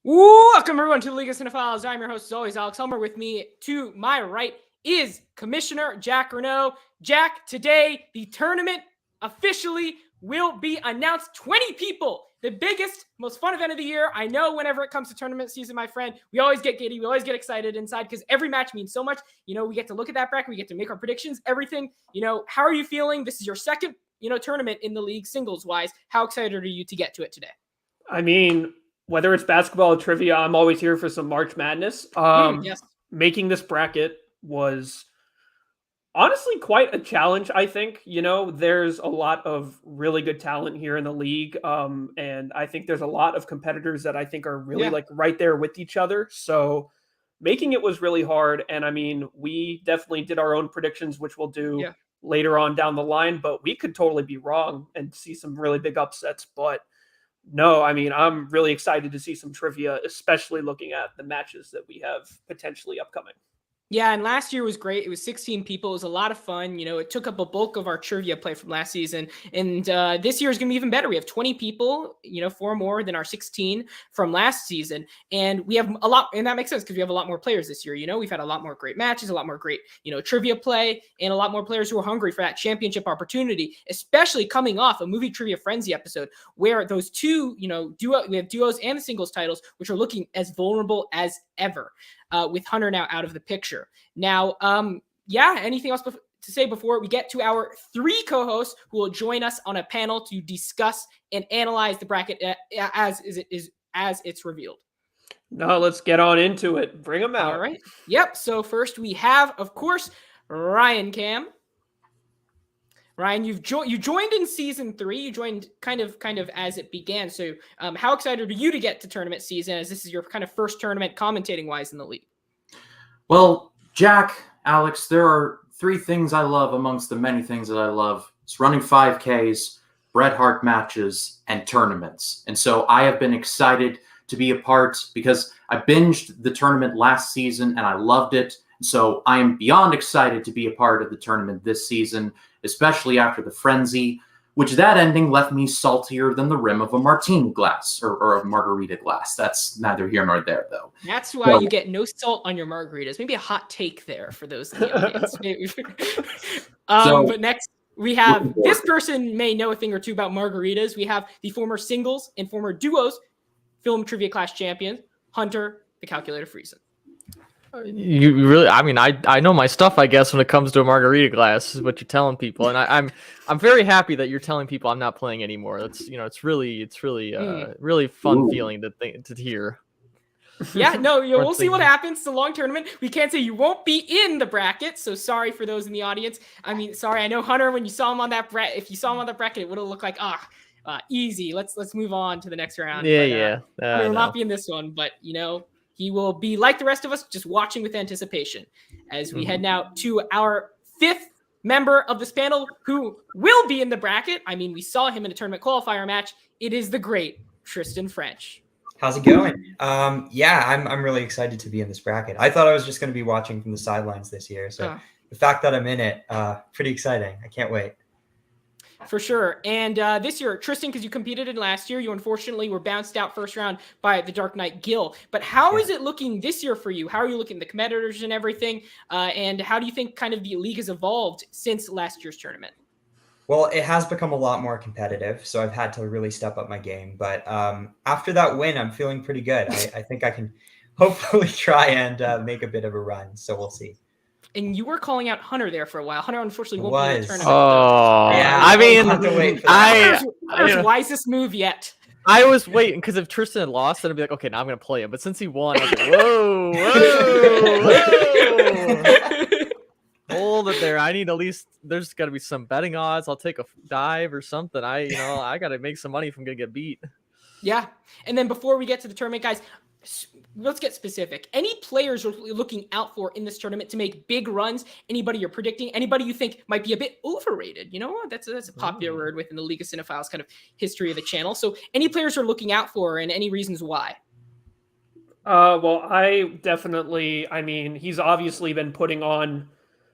Welcome everyone to the League of Cinephiles. I'm your host, as always, Alex Helmer. With me to my right is Commissioner Jack Renault. Jack, today the tournament officially will be announced. 20 people, the biggest, most fun event of the year. I know whenever it comes to tournament season, my friend, we always get giddy, we always get excited inside because every match means so much. We get to look at that bracket, we get to make our predictions, everything. How are you feeling? This is your second, tournament in the league singles-wise. How excited are you to get to it today? I mean, whether it's basketball or trivia, I'm always here for some March Madness. Yes. Making this bracket was honestly quite a challenge, I think. There's a lot of really good talent here in the league. And I think there's a lot of competitors that I think are really right there with each other. So making it was really hard. And I mean, we definitely did our own predictions, which we'll do later on down the line, but we could totally be wrong and see some really big upsets. But no, I mean, I'm really excited to see some trivia, especially looking at the matches that we have potentially upcoming. Yeah, and last year was great. It was 16 people. It was a lot of fun. It took up a bulk of our trivia play from last season. And this year is going to be even better. We have 20 people, 4 more than our 16 from last season. And we have a lot, and that makes sense because we have a lot more players this year. We've had a lot more great matches, a lot more great, trivia play, and a lot more players who are hungry for that championship opportunity, especially coming off a Movie Trivia Frenzy episode where those two, we have duos and the singles titles, which are looking as vulnerable as ever. With Hunter now out of the picture. Now, anything else to say before we get to our 3 co-hosts who will join us on a panel to discuss and analyze the bracket as it's revealed? No, let's get on into it. Bring them out. All right. Yep. So first we have, of course, Ryan Cam. Ryan, you joined in season 3. You joined kind of as it began. So how excited are you to get to tournament season as this is your kind of first tournament commentating wise in the league? Well, Jack, Alex, there are 3 things I love amongst the many things that I love. It's running 5Ks, Bret Hart matches, and tournaments. And so I have been excited to be a part because I binged the tournament last season and I loved it. So I am beyond excited to be a part of the tournament this season, especially after the frenzy, which that ending left me saltier than the rim of a martini glass or a margarita glass. That's neither here nor there, though. That's why you get no salt on your margaritas. Maybe a hot take there for those in the audience. But next, we have this person may know a thing or two about margaritas. We have the former singles and former duos film trivia class champion, Hunter the Calculator Friesen. You really, I mean, I know my stuff, I guess, when it comes to a margarita glass, is what you're telling people. And I'm very happy that you're telling people I'm not playing anymore. That's, it's really really fun feeling to hear. Yeah, no, we'll see what happens. It's a long tournament. We can't say you won't be in the bracket, so sorry for those in the audience. I mean, sorry, I know Hunter, when you saw him on that bracket, if you saw him on that bracket, it would have looked like, easy. Let's move on to the next round. Yeah, but, he will not be in this one, but, he will be like the rest of us, just watching with anticipation as we head now to our 5th member of this panel who will be in the bracket. I mean, we saw him in a tournament qualifier match. It is the great Tristan French. How's it going? I'm really excited to be in this bracket. I thought I was just going to be watching from the sidelines this year. So the fact that I'm in it, pretty exciting. I can't wait. For sure. And this year, Tristan, because you competed in last year, you unfortunately were bounced out first round by the Dark Knight Gil. But how is it looking this year for you? How are you looking at the competitors and everything? And how do you think kind of the league has evolved since last year's tournament? Well, it has become a lot more competitive, so I've had to really step up my game. But after that win, I'm feeling pretty good. I think I can hopefully try and make a bit of a run. So we'll see. And you were calling out Hunter there for a while. Hunter unfortunately won't be in the tournament. Oh, yeah. I mean, Hunter's wisest move yet. I was waiting because if Tristan had lost, then I'd be like, okay, now I'm going to play him. But since he won, I was like, whoa. Hold it there. I need at least, there's got to be some betting odds. I'll take a dive or something. I got to make some money if I'm going to get beat. Yeah. And then before we get to the tournament, guys, let's get specific. Any players you're looking out for in this tournament to make big runs? Anybody you're predicting? Anybody you think might be a bit overrated? That's a popular word within the League of Cinephiles kind of history of the channel. So any players you're looking out for and any reasons why? Well, he's obviously been putting on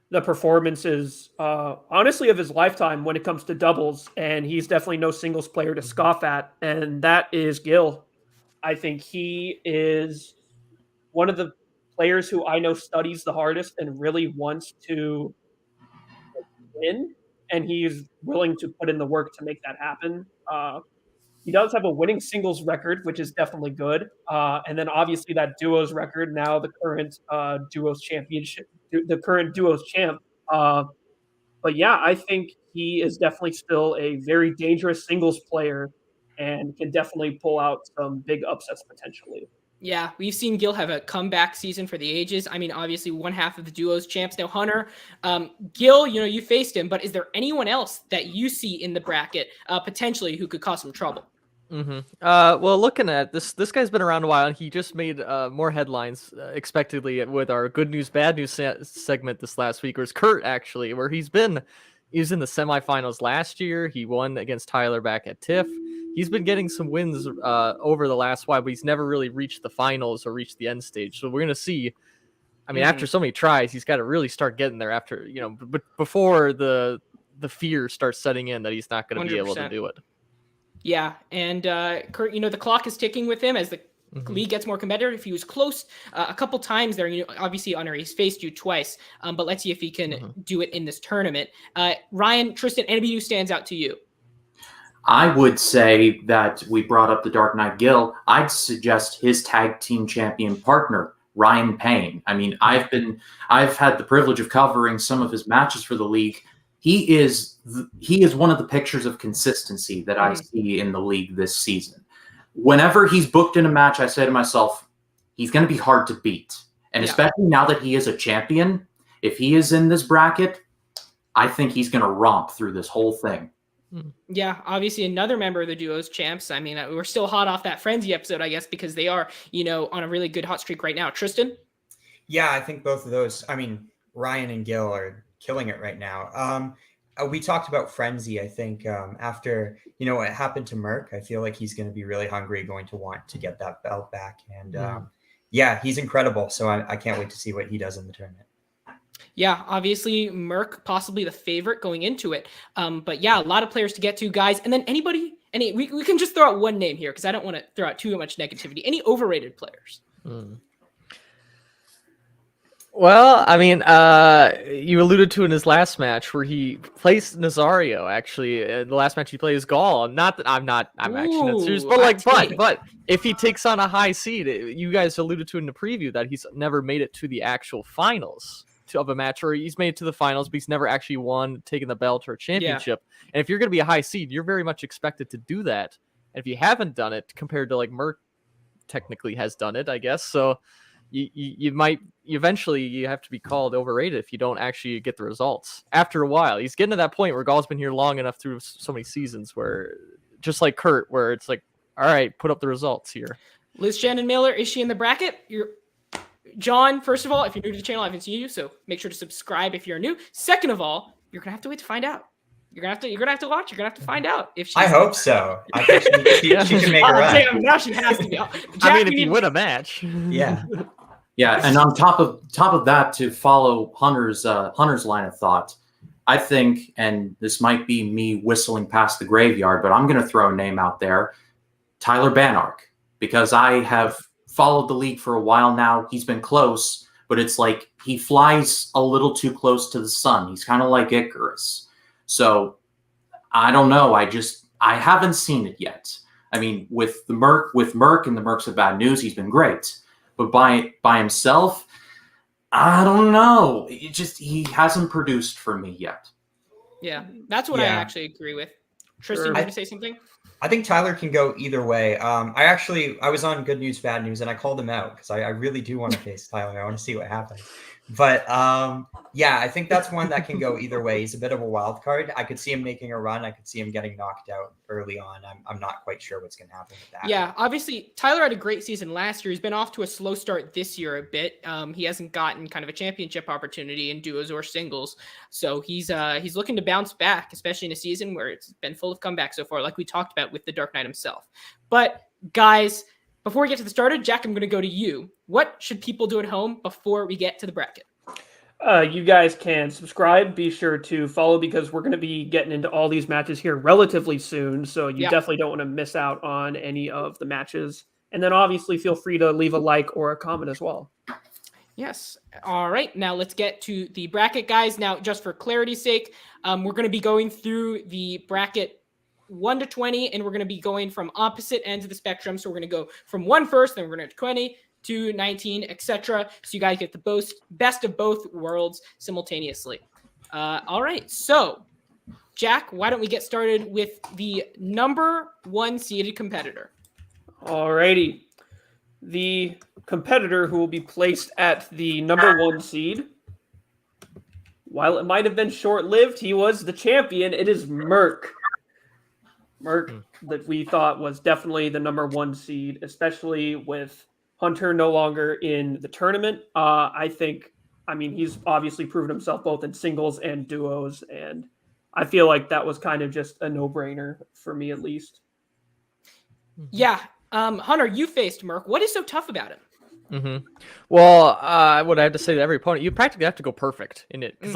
the performances, honestly, of his lifetime when it comes to doubles, and he's definitely no singles player to scoff at, and that is Gil. I think he is one of the players who I know studies the hardest and really wants to win, and he's willing to put in the work to make that happen. He does have a winning singles record, which is definitely good. And then obviously that duos record, now the current duos championship, the current duos champ. But yeah, I think he is definitely still a very dangerous singles player and can definitely pull out some big upsets potentially. Yeah, we've seen Gil have a comeback season for the ages. I mean, obviously, one half of the duos champs. Now, Hunter, Gil, you faced him, but is there anyone else that you see in the bracket potentially who could cause some trouble? Well, looking at this guy's been around a while, and he just made more headlines expectedly with our good news, bad news segment this last week. Or it's Kurt actually, where he was in the semifinals last year. He won against Tyler back at TIFF. He's been getting some wins over the last while, but he's never really reached the finals or reached the end stage. So we're gonna see. I mean, after so many tries, he's got to really start getting there. After but before the fear starts setting in that he's not going to be able to do it. Yeah, and Kurt, the clock is ticking with him as the league gets more competitive. He was close a couple times there. Obviously, Hunter, he's faced you twice, but let's see if he can do it in this tournament. Ryan, Tristan, anybody who stands out to you? I would say that we brought up the Dark Knight Gil. I'd suggest his tag team champion partner, Ryan Payne. I mean, I've had the privilege of covering some of his matches for the league. He is one of the pictures of consistency that I see in the league this season. Whenever he's booked in a match, I say to myself, he's going to be hard to beat. And especially now that he is a champion, if he is in this bracket, I think he's going to romp through this whole thing. Yeah, obviously another member of the duos champs. I mean, we're still hot off that Frenzy episode, I guess, because they are, on a really good hot streak right now. Tristan? Yeah, I think both of those. I mean, Ryan and Gil are killing it right now. We talked about Frenzy. I think after what happened to Merck, I feel like he's going to be really hungry, going to want to get that belt back. And he's incredible. So I can't wait to see what he does in the tournament. Yeah, obviously Merck possibly the favorite going into it. But yeah, a lot of players to get to, guys. And then we can just throw out one name here because I don't want to throw out too much negativity. Any overrated players? Well, I mean, you alluded to in his last match where he placed Nazario. Actually, the last match he played is Gaul. Not that I'm actually not serious, but but if he takes on a high seed, you guys alluded to in the preview that he's never made it to the actual finals of a match, or he's made it to the finals, but he's never actually won, taken the belt or a championship. And if you're going to be a high seed, you're very much expected to do that. And if you haven't done it, compared to like Merck technically has done it, I guess. So you might eventually you have to be called overrated if you don't actually get the results. After a while, he's getting to that point where Gaul's been here long enough through so many seasons where, just like Kurt, where it's like, all right, put up the results here. Liz Shannon Miller, is she in the bracket? John, first of all, if you're new to the channel, I haven't seen you, so make sure to subscribe if you're new. Second of all, you're gonna have to wait to find out. You're gonna have to watch. You're gonna have to find out if she's. I hope so. I think she can make a run. Damn, now she has to be. Jack, I mean, if you win a match. Yeah. Yeah, and on top of that, to follow Hunter's line of thought, I think, and this might be me whistling past the graveyard, but I'm going to throw a name out there, Tyler Banark, because I have followed the league for a while now. He's been close, but it's like he flies a little too close to the sun. He's kind of like Icarus. So I don't know. I haven't seen it yet. I mean, with Merck and the Mercs of Bad News, he's been great. But by himself, I don't know. He hasn't produced for me yet. Yeah, that's what I actually agree with. Tristan, you want to say something? I think Tyler can go either way. I was on Good News, Bad News, and I called him out because I really do want to face Tyler. I want to see what happens. But I think that's one that can go either way. He's a bit of a wild card. I could see him making a run. I could see him getting knocked out early on. I'm not quite sure what's going to happen with that. Yeah, obviously Tyler had a great season last year. He's been off to a slow start this year a bit. He hasn't gotten kind of a championship opportunity in duos or singles, so he's looking to bounce back, especially in a season where it's been full of comebacks so far, like we talked about with the Dark Knight himself. But guys, before we get to the starter, Jack, I'm going to go to you. What should people do at home before we get to the bracket? You guys can subscribe. Be sure to follow because we're going to be getting into all these matches here relatively soon. So you definitely don't want to miss out on any of the matches And then obviously feel free to leave a like or a comment as well. Yes. All right. Now let's get to the bracket, guys. Now, just for clarity's sake, we're going to be going through the bracket 1 to 20, and we're going to be going from opposite ends of the spectrum. So we're going to go from 1 first, then we're going to 20 to 19, etc. So you guys get the best of both worlds simultaneously. All right. So, Jack, why don't we get started with the number 1 seeded competitor? Alrighty. The competitor who will be placed at the number 1 seed, while it might have been short-lived, he was the champion. It is Merc. Merc, that we thought was definitely the number 1 seed, especially with Hunter no longer in the tournament. He's obviously proven himself both in singles and duos, and I feel like that was kind of just a no-brainer for me, at least. Yeah. Hunter, you faced Merc. What is so tough about him? Well, what I have to say to every opponent, you practically have to go perfect in it. Because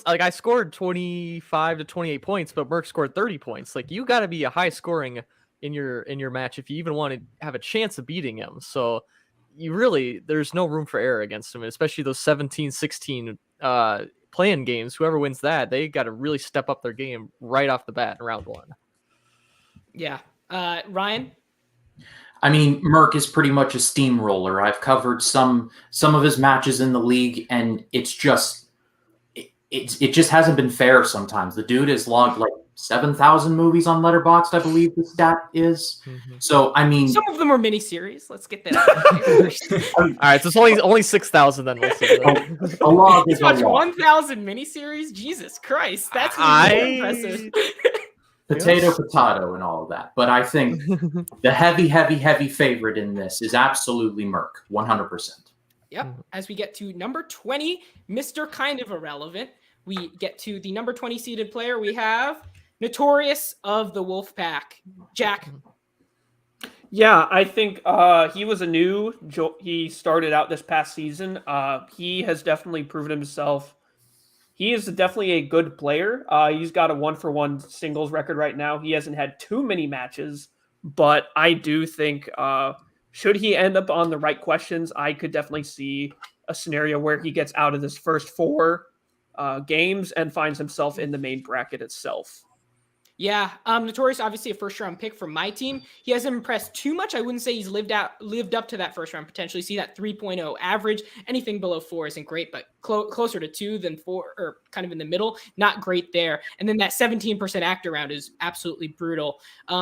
I scored 25 to 28 points, but Merc scored 30 points. Like, you got to be a high scoring in your match if you even want to have a chance of beating him. So there's no room for error against him, especially those 17-16 playing games. Whoever wins that, they got to really step up their game right off the bat in round 1. Yeah. Ryan? I mean, Merc is pretty much a steamroller. I've covered some of his matches in the league, and it just hasn't been fair sometimes. The dude has logged like 7,000 movies on Letterboxd, I believe the stat is. So, I mean, some of them are miniseries. Let's get that out there. All right, so it's only 6,000 then. We'll say that. a log He's is a watched log. 1,000 miniseries. Jesus Christ, that's really impressive. Potato and all of that. But I think the heavy favorite in this is absolutely Merc, 100%. Yep. As we get to number 20, Mr. Kind of Irrelevant, we get to the number 20 seeded player. We have Notorious of the Wolfpack. Jack. Yeah, I think he was he started out this past season. He has definitely proven himself. He is definitely a good player. He's got a 1-for-1 singles record right now. He hasn't had too many matches, but I do think should he end up on the right questions, I could definitely see a scenario where he gets out of this first 4 games and finds himself in the main bracket itself. Yeah, Notorious, obviously a first-round pick for my team. He hasn't impressed too much. I wouldn't say he's lived up to that first round potentially. See that 3.0 average. Anything below 4 isn't great, but closer to 2 than 4, or kind of in the middle. Not great there. And then that 17% actor round is absolutely brutal.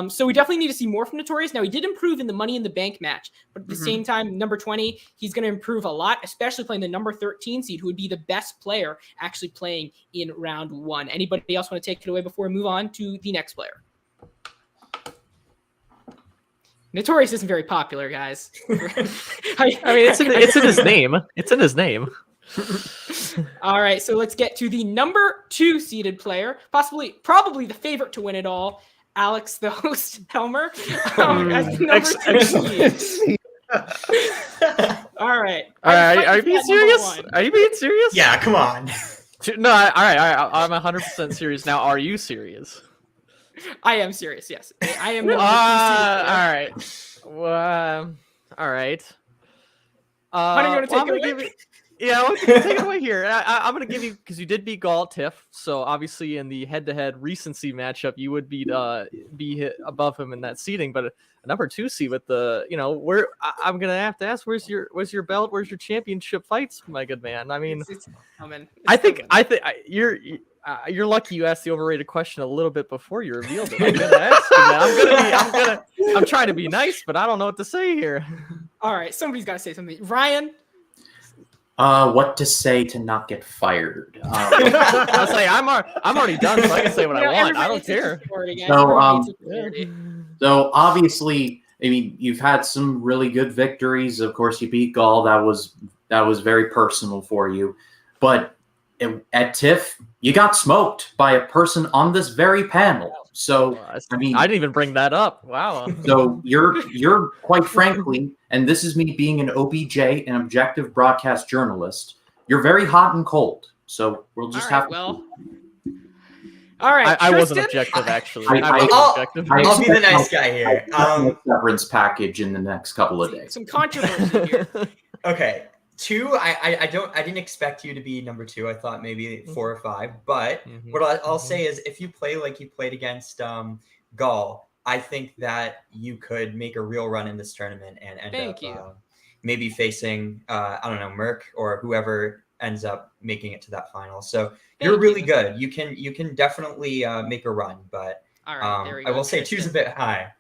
So we definitely need to see more from Notorious. Now, he did improve in the Money in the Bank match, but at the same time, number 20, he's going to improve a lot, especially playing the number 13 seed, who would be the best player actually playing in round 1. Anybody else want to take it away before we move on to the next player? Notorious isn't very popular, guys. I mean, it's in his name. It's in his name. All right, so let's get to the number 2 seeded player, probably the favorite to win it all, Alex, the host, Helmer, as the number 2 seed. All right. Are you being serious? Are you being serious? Yeah, come on. No, all right. I'm 100% serious now. Are you serious? I am serious, yes. I am. All right. Well, all right. Hunter, you want to take it away? I'll take it away here. I'm going to give you, because you did beat Galt Tiff, so obviously in the head-to-head recency matchup, you would be hit above him in that seeding. But a number 2 seed with the, where I'm going to have to ask, where's your belt? Where's your championship fights, my good man? I mean, it's coming. I think you're lucky you asked the overrated question a little bit before you revealed it. I'm going to ask you that. I'm trying to be nice, but I don't know what to say here. All right, somebody's got to say something. Ryan. What to say to not get fired? I'll say I'm already done, so I can say what I want. I don't care. So obviously, I mean, you've had some really good victories. Of course, you beat Gall. That was very personal for you. But at TIFF, you got smoked by a person on this very panel. So I mean, I didn't even bring that up. Wow. So you're quite frankly, and this is me being an OBJ, an objective broadcast journalist, you're very hot and cold. So we'll just have to. Well, All right, I wasn't Tristan? objective, actually. I- I wasn't I'll- objective. I I'll be the expect nice guy here. my severance package in the next couple of days. Some controversy here. Okay, 2. I didn't expect you to be number 2. I thought maybe 4 or 5. But Mhm, what I'll mhm. say is, if you play like you played against Gaul, I think that you could make a real run in this tournament and end Thank up you. maybe facing I don't know, Merck or whoever ends up making it to that final. So you're Thank really you. good. You can definitely make a run, but All right, there we go. I will say Tristan. 2's a bit high.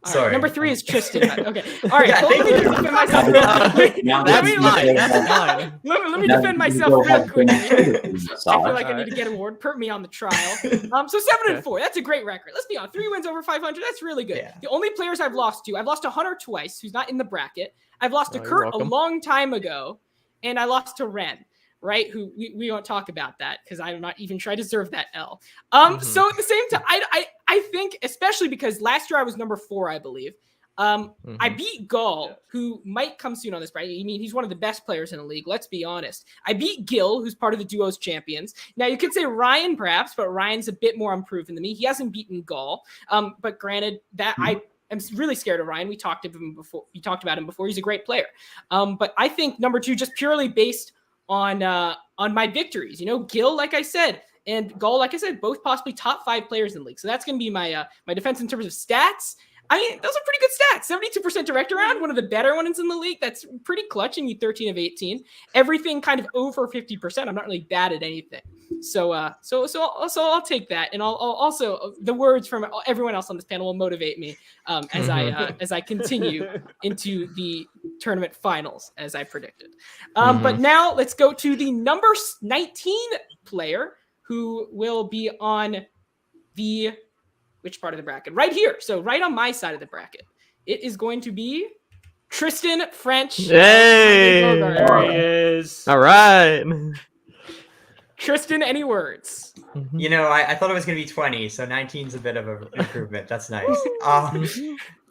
All right, Sorry. number 3 is Tristan. Okay. All right. Yeah, so let me thank just you. defend myself real quick. Now Let That's me- fine. That's fine. Let me now defend you myself go real ahead and quickly. finish I solid. feel like I Alright. need to get an award. Put me on the trial. So 7-4. That's a great record. Let's be honest. 3 wins over 500. That's really good. Yeah. The only players I've lost to, I've lost to Hunter twice, who's not in the bracket. I've lost to Oh, you're Kurt a welcome. long time ago, and I lost to Ren. Right? Who we won't talk about that because I'm not even sure I deserve that L. Mhm. So at the same time, I think especially because last year I was number 4, I believe. I Mhm. beat Gall, Yes. who might come soon on this bracket. I mean, he's one of the best players in the league. Let's be honest. I beat Gil, who's part of the duos champions. Now you could say Ryan perhaps, but Ryan's a bit more unproven than me. He hasn't beaten Gall. But granted, that I am really scared of Ryan. We talked about him before. He's a great player. But I think number 2, just purely based on my victories. You know, Gil, like I said, and Gall, like I said, both possibly top 5 players in the league. So that's going to be my my defense in terms of stats. I mean, those are pretty good stats. 72% direct around, one of the better ones in the league. That's pretty clutch. And you 13 of 18. Everything kind of over 50%. I'm not really bad at anything. So I'll take that. And I'll also the words from everyone else on this panel will motivate me as I continue into the tournament finals as I predicted. But now let's go to the number 19 player who will be on the which part of the bracket? Right here. So right on my side of the bracket. It is going to be Tristan French. Hey! There he is. All right. Tristan, any words? You know, I thought it was going to be 20, so 19's a bit of an improvement. That's nice. Yeah,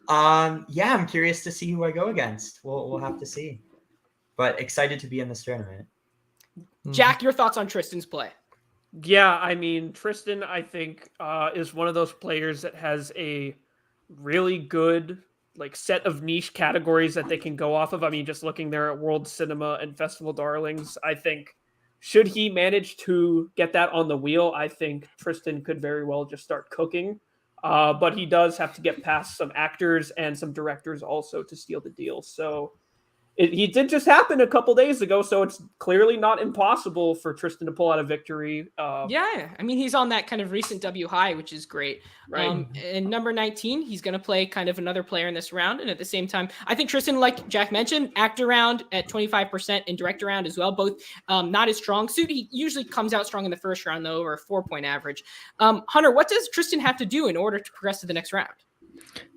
I'm curious to see who I go against. We'll have to see. But excited to be in this tournament. Jack, your thoughts on Tristan's play? Yeah, I mean, Tristan, I think, is one of those players that has a really good like set of niche categories that they can go off of. I mean, just looking there at World Cinema and Festival Darlings, I think should he manage to get that on the wheel, I think Tristan could very well just start cooking. But he does have to get past some actors and some directors also to steal the deal. So he did just happen a couple days ago, so it's clearly not impossible for Tristan to pull out a victory. Yeah, I mean, he's on that kind of recent W high, which is great. Right. And number 19, he's going to play kind of another player in this round. And at the same time, I think Tristan, like Jack mentioned, act around at 25% and direct around as well. Both not his strong suit. He usually comes out strong in the first round, though, over a 4-point average. Hunter, what does Tristan have to do in order to progress to the next round?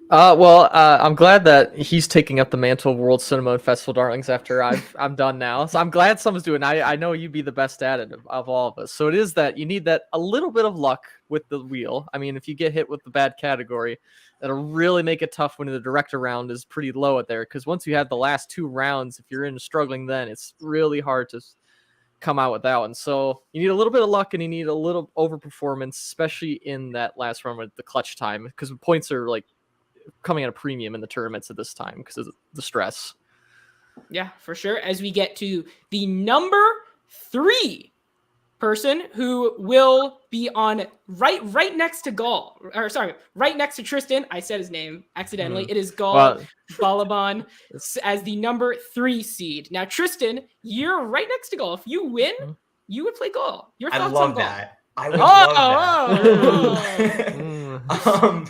I'm glad that he's taking up the mantle of World Cinema and Festival Darlings after I'm done now. So I'm glad someone's doing it. I know you'd be the best at it of all of us. So it is that you need that a little bit of luck with the wheel. I mean, if you get hit with the bad category, that'll really make it tough when the direct round is pretty low at there. Because once you have the last 2 rounds, if you're in struggling, then it's really hard to come out with that one. So you need a little bit of luck and you need a little overperformance, especially in that last round with the clutch time, because the points are like coming at a premium in the tournaments at this time because of the stress. Yeah, for sure. As we get to the number 3 person who will be on right next to Gall, or sorry, right next to Tristan. I said his name accidentally. It is Gall Balaban as the number 3 seed. Now, Tristan, you're right next to Gall. If you win, you would play Gall. Your thoughts I on love Gall? that. I would love that. Oh.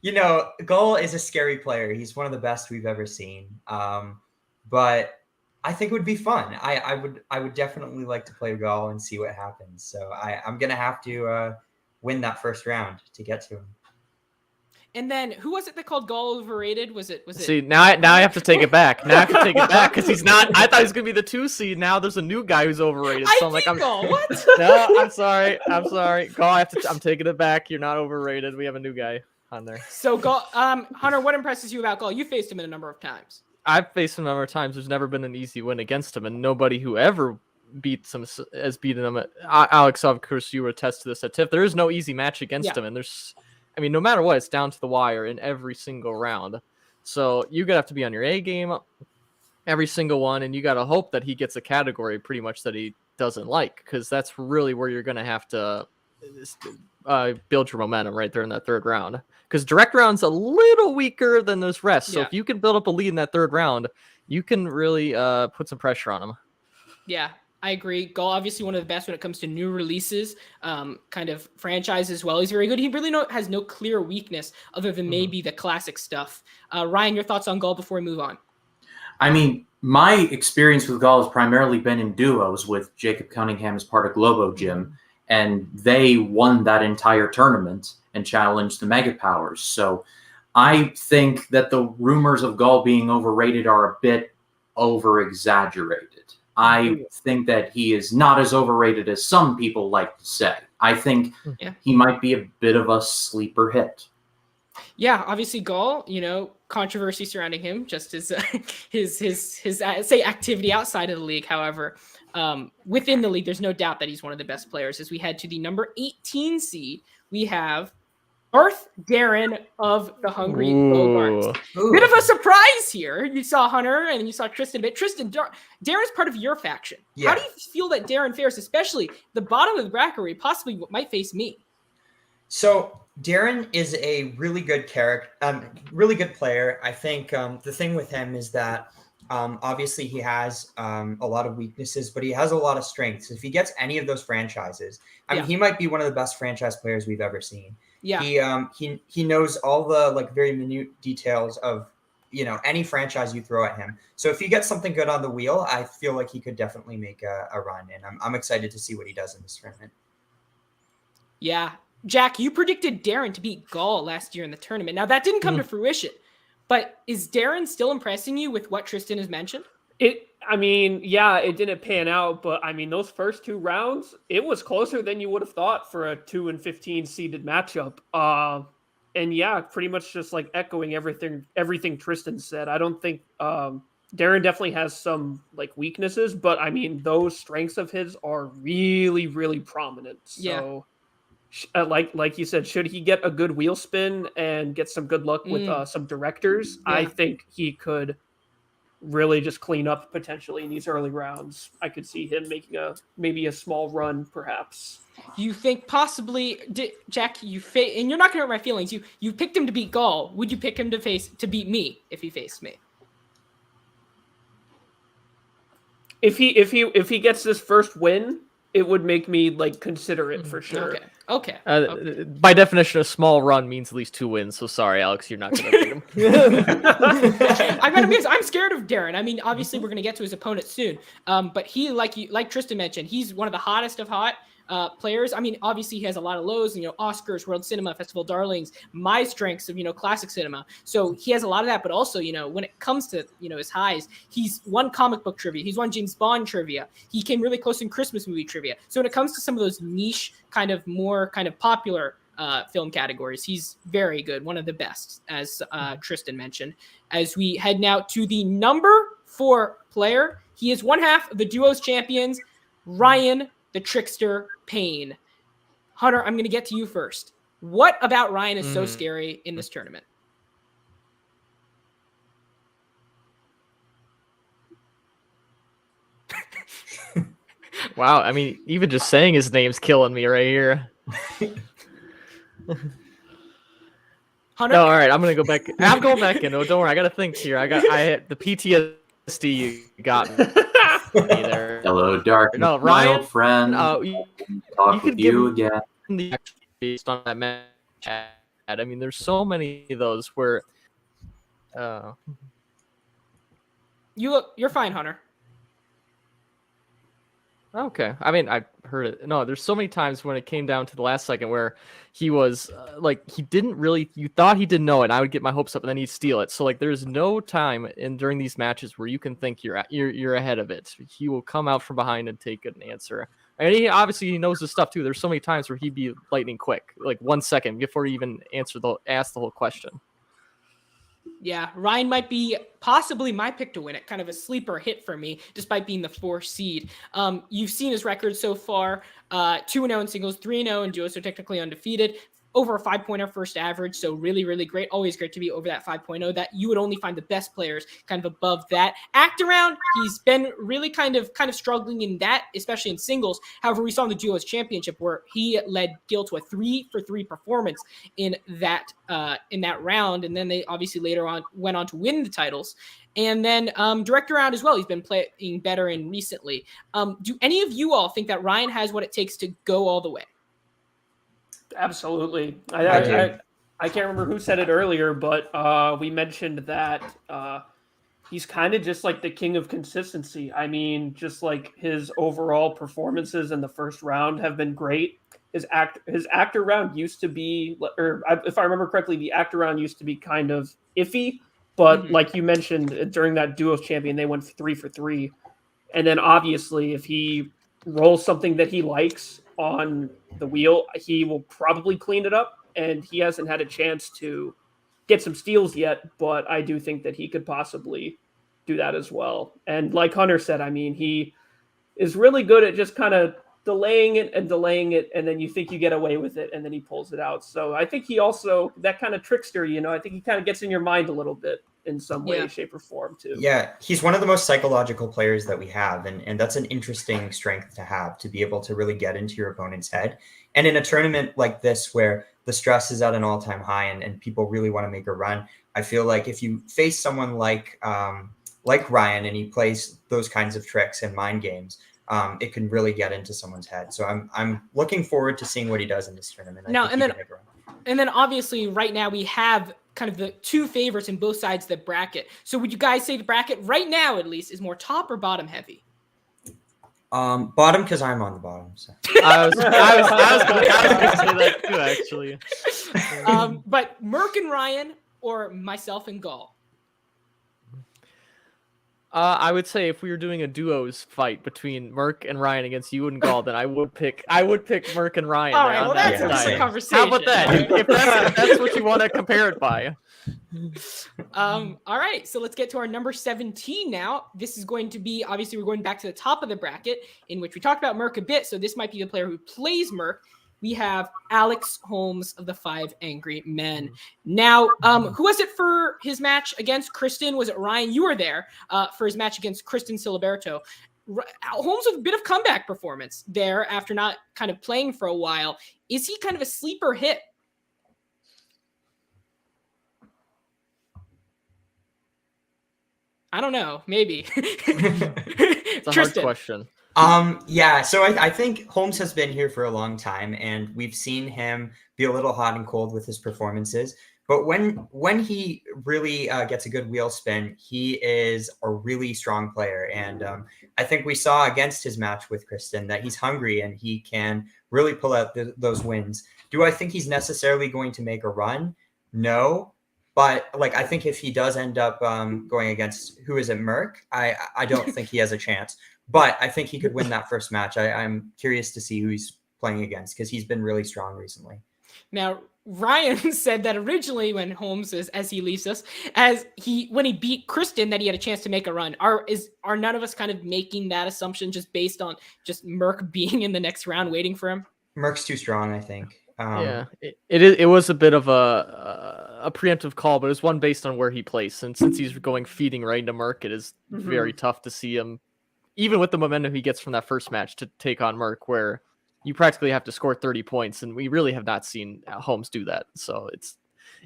You know, Gull is a scary player. He's one of the best we've ever seen. But I think it would be fun. I would definitely like to play Gull and see what happens. So I'm gonna have to win that first round to get to him. And then who was it that called Gall overrated? Was it? See, now I have to take it back. Now I have to take it back because he's not. I thought he was gonna be the 2 seed. Now there's a new guy who's overrated. So I'm like, Gall. What? No, I'm sorry. Gall, I'm taking it back. You're not overrated. We have a new guy on there. So Gall, Hunter, what impresses you about Gall? You faced him in a number of times. I've faced him a number of times. There's never been an easy win against him, and nobody who ever beaten him. Alex, of course, you were attest to this at TIFF. There is no easy match against him, and no matter what, it's down to the wire in every single round. So you gotta have to be on your A game every single one, and you gotta hope that he gets a category pretty much that he doesn't like, because that's really where you're gonna have to build your momentum right there in that third round. Because direct round's a little weaker than those rest. So if you can build up a lead in that third round, you can really put some pressure on him. Yeah, I agree. Gall, obviously one of the best when it comes to new releases, kind of franchise as well. He's very good. He really has no clear weakness other than maybe the classic stuff. Ryan, your thoughts on Gall before we move on? I mean, my experience with Gall has primarily been in duos with Jacob Cunningham as part of Globo Gym, and they won that entire tournament and challenged the Mega Powers. So I think that the rumors of Gall being overrated are a bit over-exaggerated. I think that he is not as overrated as some people like to say. I think he might be a bit of a sleeper hit. Yeah, obviously Gall, controversy surrounding him, just as his say activity outside of the league. However, within the league, there's no doubt that he's one of the best players. As we head to the number 18 seed, we have Darth Darren of the Hungry Bogarts. Bit of a surprise here. You saw Hunter and you saw Tristan. But Tristan, Darren's part of your faction. Yeah. How do you feel that Darren fares, especially the bottom of the bracket where he possibly might face me? So Darren is a really good character, really good player. I think the thing with him is that obviously he has a lot of weaknesses, but he has a lot of strengths. If he gets any of those franchises, I mean, he might be one of the best franchise players we've ever seen. Yeah, he knows all the very minute details of any franchise you throw at him. So if he gets something good on the wheel, I feel like he could definitely make a run, and I'm excited to see what he does in this tournament. Yeah, Jack, you predicted Darren to beat Gall last year in the tournament. Now that didn't come to fruition, but is Darren still impressing you with what Tristan has mentioned? It didn't pan out, but I mean, those first two rounds, it was closer than you would have thought for a 2 and 15 seeded matchup. And yeah, pretty much just echoing everything Tristan said. I don't think Darren definitely has some weaknesses, but I mean, those strengths of his are really, really prominent. So like you said, should he get a good wheel spin and get some good luck with some directors, I think he could really just clean up potentially in these early rounds. I could see him making maybe a small run, perhaps. You think possibly, Jack? And you're not going to hurt my feelings. You picked him to beat Gall. Would you pick him to beat me if he faced me? If he gets this first win, it would make me consider it for sure. Okay. By definition, a small run means at least 2 wins. So sorry, Alex, you're not going to beat him. I'm scared of Darren. I mean, obviously, we're going to get to his opponent soon. But he, like Tristan mentioned, he's one of the hottest of hot players. I mean, obviously, he has a lot of lows. Oscars, World Cinema, Festival Darlings, my strengths of classic cinema. So he has a lot of that. But also, when it comes to his highs, he's won comic book trivia. He's won James Bond trivia. He came really close in Christmas movie trivia. So when it comes to some of those niche, more popular film categories, he's very good. One of the best, as Tristan mentioned. As we head now to the number 4 player, he is one half of the duos champions, Ryan the Trickster Payne. Hunter, I'm going to get to you first. What about Ryan is so scary in this tournament? Wow, I mean, even just saying his name's killing me right here. Hunter? No, all right, I'm gonna go back. I'm going back in. Oh, don't worry, I gotta think here. I the PTSD you got me there. Hello, dark. No, my Ryan, old friend. Talk with you again. The based on that match. I mean, there's so many of those where. You're fine, Hunter. Okay. I mean, I heard it. No, there's so many times when it came down to the last second where he was he didn't really, you thought he didn't know it, and I would get my hopes up and then he'd steal it. So there's no time during these matches where you can think you're ahead of it. He will come out from behind and take an answer. And he knows his stuff too. There's so many times where he'd be lightning quick, 1 second before he even asked the whole question. Yeah, Ryan might be possibly my pick to win it. Kind of a sleeper hit for me, despite being the 4th seed. You've seen his record so far: 2-0 in singles, 3-0 in duos, so technically undefeated. Over a 5.0 first average, so really, really great. Always great to be over that 5.0. That you would only find the best players kind of above that. Act around, he's been really kind of struggling in that, especially in singles. However, we saw in the duos championship where he led Gil to a 3-for-3 performance in that round, and then they obviously later on went on to win the titles. And then direct around as well, he's been playing better in recently. Do any of you all think that Ryan has what it takes to go all the way? Absolutely. I do. I can't remember who said it earlier, but we mentioned that he's kind of just like the king of consistency. I mean, just like his overall performances in the first round have been great. His actor round used to be, or if I remember correctly, the actor round used to be kind of iffy. But like you mentioned, during that duos champion, they went 3-for-3. And then obviously, if he rolls something that he likes on the wheel, he will probably clean it up. And he hasn't had a chance to get some steals yet, but I do think that he could possibly do that as well. And like Hunter said, I mean, he is really good at just kind of delaying it, and then you think you get away with it, and then he pulls it out. So I think he also, that kind of trickster, I think he kind of gets in your mind a little bit in some way, shape, or form too. Yeah, he's one of the most psychological players that we have, and that's an interesting strength to have, to be able to really get into your opponent's head. And in a tournament like this where the stress is at an all-time high and people really want to make a run, I feel like if you face someone like Ryan and he plays those kinds of tricks and mind games, it can really get into someone's head. So I'm looking forward to seeing what he does in this tournament. And then obviously right now we have kind of the two favorites in both sides of the bracket. So would you guys say the bracket right now at least is more top or bottom heavy? Bottom, because I'm on the bottom. So. I was going to say that too, actually. But Merc and Ryan, or myself and Gall? I would say if we were doing a duos fight between Merc and Ryan against you and Gall, then I would pick Merc and Ryan. All right, well that's a different conversation. How about that? If that's what you want to compare it by. All right, so let's get to our number 17 now. This is going to be, obviously we're going back to the top of the bracket, in which we talked about Merc a bit, so this might be the player who plays Merc. We have Alex Holmes of the 5 Angry Men. Now, who was it for his match against Kristen? Was it Ryan? You were there for his match against Kristen Siliberto. Holmes with a bit of comeback performance there after not kind of playing for a while. Is he kind of a sleeper hit? I don't know. Maybe. It's a hard question. Yeah, so I think Holmes has been here for a long time, and we've seen him be a little hot and cold with his performances. But when he really gets a good wheel spin, he is a really strong player. And I think we saw against his match with Kristen that he's hungry and he can really pull out those wins. Do I think he's necessarily going to make a run? No. But I think if he does end up going against, who is it, Merc? I don't think he has a chance. But I think he could win that first match. I'm curious to see who he's playing against because he's been really strong recently. Now, Ryan said that originally when Holmes is, as he leaves us, when he beat Kristen, that he had a chance to make a run. Are none of us kind of making that assumption just based on just Merc being in the next round waiting for him? Merc's too strong, I think. Yeah, it was a bit of a preemptive call, but it was one based on where he plays. And since he's going feeding right into Merc, it is very tough to see him, even with the momentum he gets from that first match, to take on Merc, where you practically have to score 30 points, and we really have not seen Holmes do that. So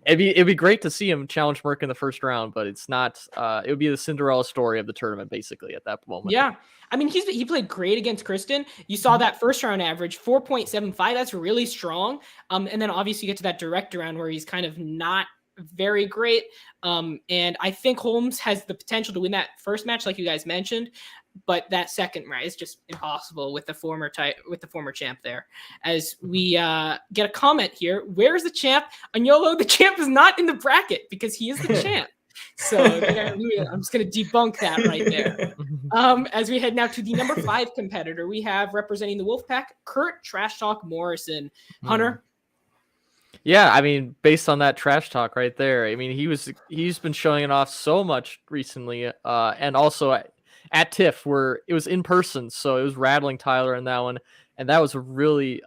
it'd be great to see him challenge Merc in the first round, but it's not. It would be the Cinderella story of the tournament, basically, at that moment. Yeah. I mean, he played great against Kristen. You saw that first round average, 4.75. That's really strong. And then obviously you get to that direct round where he's kind of not very great. And I think Holmes has the potential to win that first match, like you guys mentioned. But that second round is just impossible with the former champ there. As we get a comment here, where's the champ? Agnolo, the champ is not in the bracket because he is the champ. So I'm just going to debunk that right there. As we head now to the number 5 competitor, we have representing the Wolfpack, Kurt Trash Talk Morrison. Hunter? Yeah, I mean, based on that trash talk right there, I mean, he's been showing it off so much recently, and also at TIFF where it was in person, so it was rattling Tyler in that one, and that was a really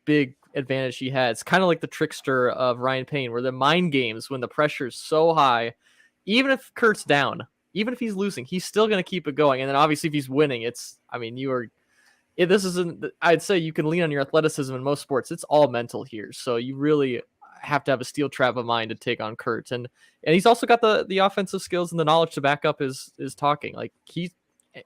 big advantage he had. It's kind of like the trickster of Ryan Payne, where the mind games when the pressure is so high, even if Kurt's down, even if he's losing, he's still going to keep it going, and then obviously if he's winning, I mean, this isn't. I'd say you can lean on your athleticism in most sports. It's all mental here, so you really have to have a steel trap of mind to take on Kurt, and he's also got the offensive skills and the knowledge to back up his talking. Like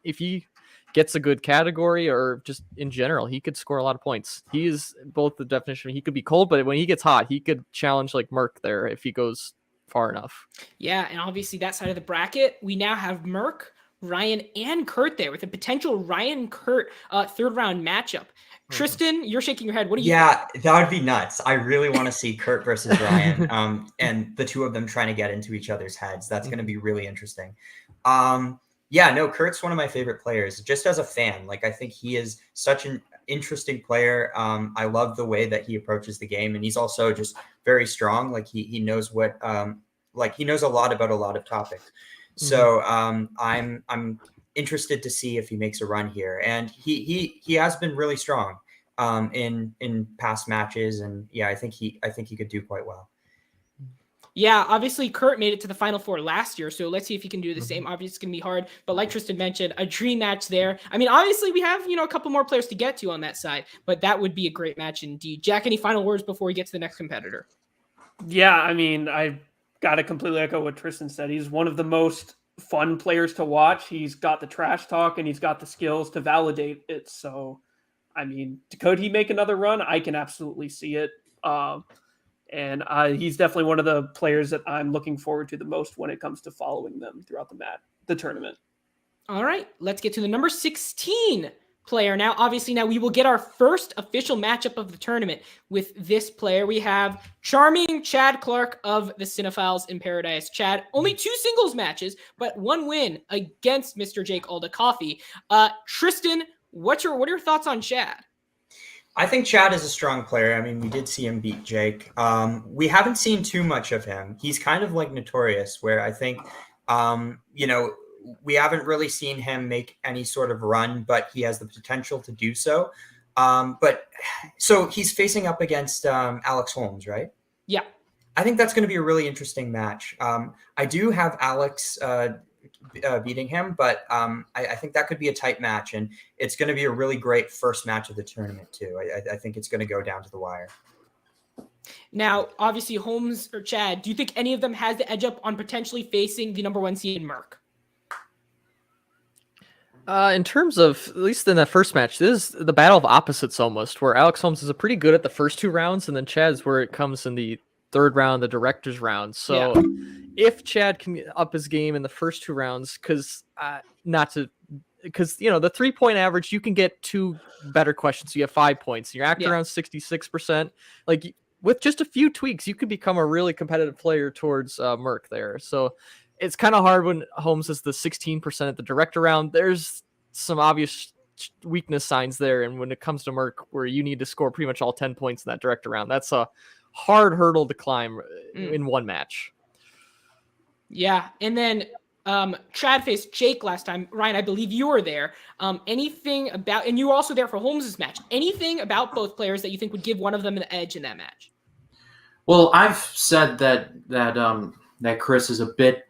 if he gets a good category or just in general, he could score a lot of points. He is both the definition. He could be cold, but when he gets hot, he could challenge like Merck there if he goes far enough. Yeah, and obviously that side of the bracket, we now have Merck, Ryan, and Kurt there with a potential Ryan-Kurt third round matchup. Tristan, you're shaking your head. What do you Yeah, that would be nuts. I really want to see Kurt versus Ryan, and the two of them trying to get into each other's heads. That's going to be really interesting. Yeah, no, Kurt's one of my favorite players, just as a fan. Like, I think he is such an interesting player. I love the way that he approaches the game, and he's also just very strong. Like, he knows what, he knows a lot about a lot of topics. So I'm interested to see if he makes a run here, and he has been really strong in past matches, and yeah, I think he could do quite well. Yeah, obviously Kurt made it to the Final Four last year, so let's see if he can do the same. Obviously, it's going to be hard, but like Tristan mentioned, a dream match there. I mean, obviously, we have, a couple more players to get to on that side, but that would be a great match indeed. Jack, any final words before we get to the next competitor? Yeah, I mean, I got to completely echo what Tristan said. He's one of the most fun players to watch. He's got the trash talk and he's got the skills to validate it. So, I mean, could he make another run? I can absolutely see it. And he's definitely one of the players that I'm looking forward to the most when it comes to following them throughout the tournament. All right, let's get to the number 16 player now. Obviously, now we will get our first official matchup of the tournament with this player. We have charming Chad Clark of the Cinephiles in Paradise. Chad, only 2 singles matches, but 1 win against Mr. Jake Alda Coffee. Tristan, what are your thoughts on Chad? I think Chad is a strong player. I mean, we did see him beat Jake. We haven't seen too much of him. He's kind of like Notorious, where I think, we haven't really seen him make any sort of run, but he has the potential to do so. So he's facing up against Alex Holmes, right? Yeah. I think that's going to be a really interesting match. I do have Alex beating him, but I think that could be a tight match, and it's going to be a really great first match of the tournament too. I think it's going to go down to the wire. Now, obviously, Holmes or Chad, do you think any of them has the edge up on potentially facing the number 1 seed Merck? In terms of, at least in that first match, this is the battle of opposites almost, where Alex Holmes is pretty good at the first 2 rounds, and then Chad's where it comes in the third round, the director's round. So if Chad can up his game in the first 2 rounds, because the 3-point average, you can get 2 better questions. So you have 5 points. You're acting around 66%. Like, with just a few tweaks, you could become a really competitive player towards Merck there. So it's kind of hard when Holmes is the 16% at the director round. There's some obvious weakness signs there. And when it comes to Merck, where you need to score pretty much all 10 points in that director round, that's a hard hurdle to climb in one match. Yeah. And then Chad faced Jake last time. Ryan, I believe you were there. Anything about, and you were also there for Holmes's match, anything about both players that you think would give one of them an edge in that match? Well, I've said that Chris is a bit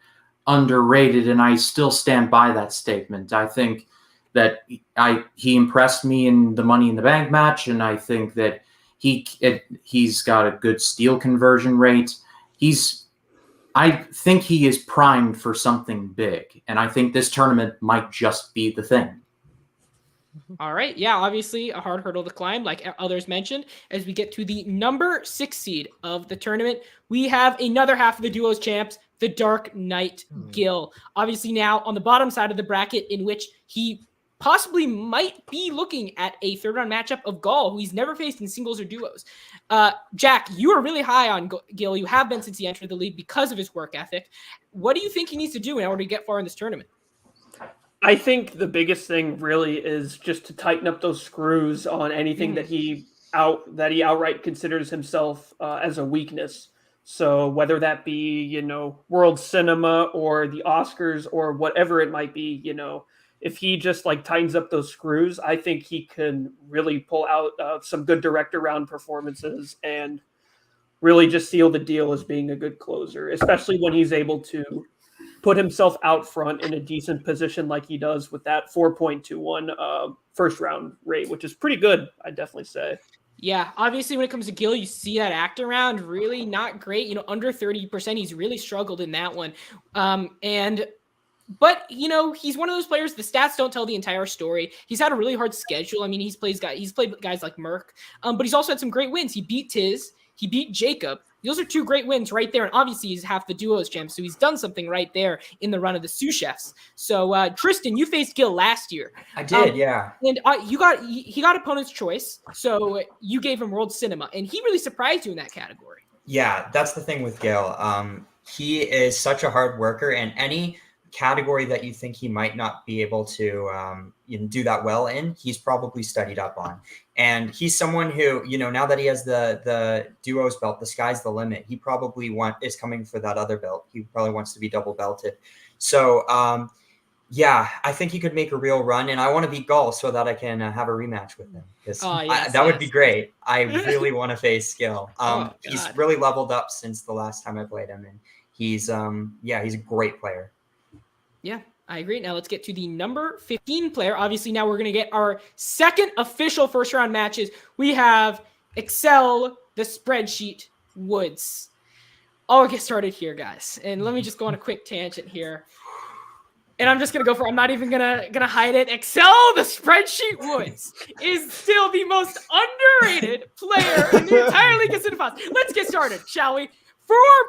underrated, and I still stand by that statement. I think that he impressed me in the Money in the Bank match, and I think that he's got a good steal conversion rate. I think he is primed for something big, and I think this tournament might just be the thing. All right. Yeah, obviously a hard hurdle to climb, like others mentioned. As we get to the number 6 seed of the tournament, we have another half of the duos champs, the Dark Knight Gill. Obviously now on the bottom side of the bracket, in which he possibly might be looking at a third round matchup of Gall, who he's never faced in singles or duos. Jack, you are really high on Gill. You have been since he entered the league because of his work ethic. What do you think he needs to do in order to get far in this tournament? I think the biggest thing really is just to tighten up those screws on anything that he he outright considers himself as a weakness. So whether that be, world cinema or the Oscars or whatever it might be, if he just like tightens up those screws, I think he can really pull out some good director round performances and really just seal the deal as being a good closer, especially when he's able to put himself out front in a decent position like he does with that 4.21 first round rate, which is pretty good, I'd definitely say. Yeah, obviously when it comes to Gil, you see that act around really not great. Under 30%, he's really struggled in that one. But he's one of those players. The stats don't tell the entire story. He's had a really hard schedule. I mean, he's played guys like Merc, but he's also had some great wins. He beat Tiz, he beat Jacob. Those are two great wins right there. And obviously he's half the duos gem. So he's done something right there in the run of the sous chefs. So Tristan, you faced Gil last year. I did, yeah. And he got opponent's choice. So you gave him world cinema and he really surprised you in that category. Yeah, that's the thing with Gil. He is such a hard worker, and any category that you think he might not be able to do that well in, he's probably studied up on. And he's someone who, now that he has the duos belt, the sky's the limit. He probably is coming for that other belt. He probably wants to be double belted. So yeah, I think he could make a real run, and I want to beat Gul so that I can have a rematch with him, because that would be great. I really want to face Gil. He's really leveled up since the last time I played him, and he's a great player. Yeah, I agree. Now let's get to the number 15 player. Obviously, now we're going to get our second official first round matches. We have Excel, the spreadsheet, Woods. I'll get started here, guys. And let me just go on a quick tangent here. And I'm just going to go I'm not even going to hide it. Excel, the spreadsheet, Woods is still the most underrated player in the entire League of Cinephile. Let's get started, shall we?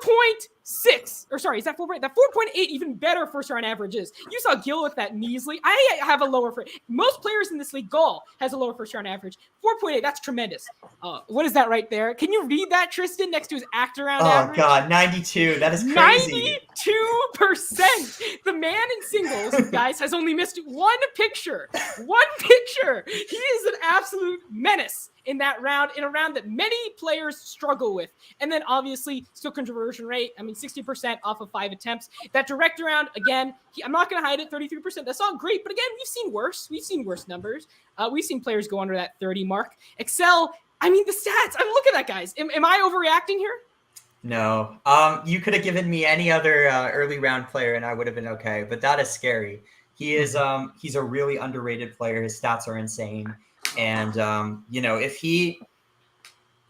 4.6, or sorry, is that 4.8? That 4.8 even better first round averages. You saw Gil with that measly. I have a lower most players in this league. Gul has a lower first round average. 4.8, that's tremendous. What is that right there? Can you read that, Tristan, next to his act around average? Oh God, 92. That is crazy. 92%. The man in singles, guys, has only missed one picture. One picture. He is an absolute menace in that round, in a round that many players struggle with. And then obviously still conversion rate. I mean, 60% off of 5 attempts. That direct round, again, I'm not going to hide it, 33%. That's not great. But again, we've seen worse. We've seen worse numbers. We've seen players go under that 30 mark. Excel, I mean, the stats. I mean, look at that, guys. Am I overreacting here? No. You could have given me any other early round player and I would have been okay. But that is scary. He is he's a really underrated player. His stats are insane. And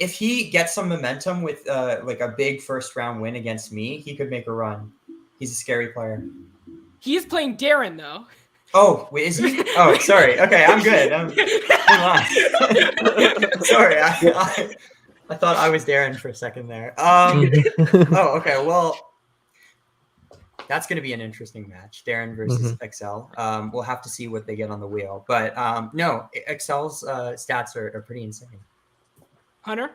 if he gets some momentum with like a big first round win against me, he could make a run. He's a scary player. He is playing Darren though. Oh, wait, is he? Oh, sorry. Okay, I'm good. Sorry, I thought I was Darren for a second there. Oh, okay. Well, that's going to be an interesting match, Darren versus Excel. We'll have to see what they get on the wheel. But no, Excel's stats are pretty insane. Hunter?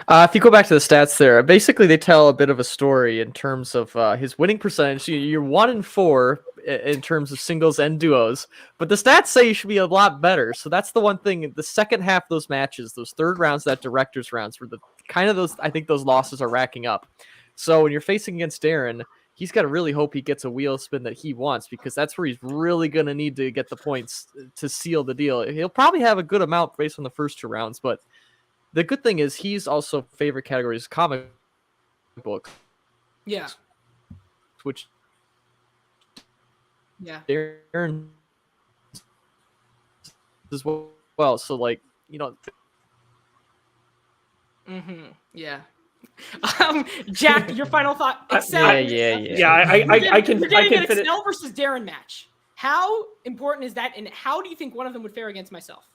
If you go back to the stats there, basically they tell a bit of a story in terms of his winning percentage. You're 1-4 in terms of singles and duos, but the stats say you should be a lot better. So that's the one thing. The second half of those matches, those third rounds, that director's rounds, were the kind of those. I think those losses are racking up. So when you're facing against Darren, he's got to really hope he gets a wheel spin that he wants, because that's where he's really going to need to get the points to seal the deal. He'll probably have a good amount based on the first 2 rounds, but the good thing is he's also favorite categories comic book. Yeah. Which Darren as well. So Yeah. Jack, your final thought. Excel. I can You're getting an finish. Excel versus Darren match. How important is that, and how do you think one of them would fare against myself?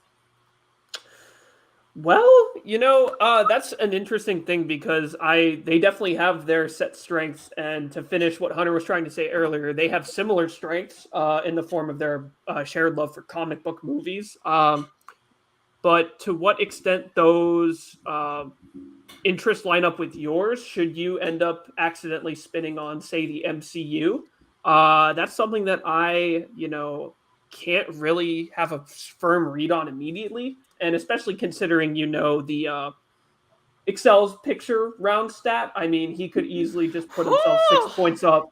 Well, that's an interesting thing, because they definitely have their set strengths, and to finish what Hunter was trying to say earlier, they have similar strengths in the form of their shared love for comic book movies. But to what extent those interests line up with yours, should you end up accidentally spinning on, say, the MCU? That's something that I, can't really have a firm read on immediately. and especially considering, the Excel's picture round stat. I mean, he could easily just put himself 6 points up,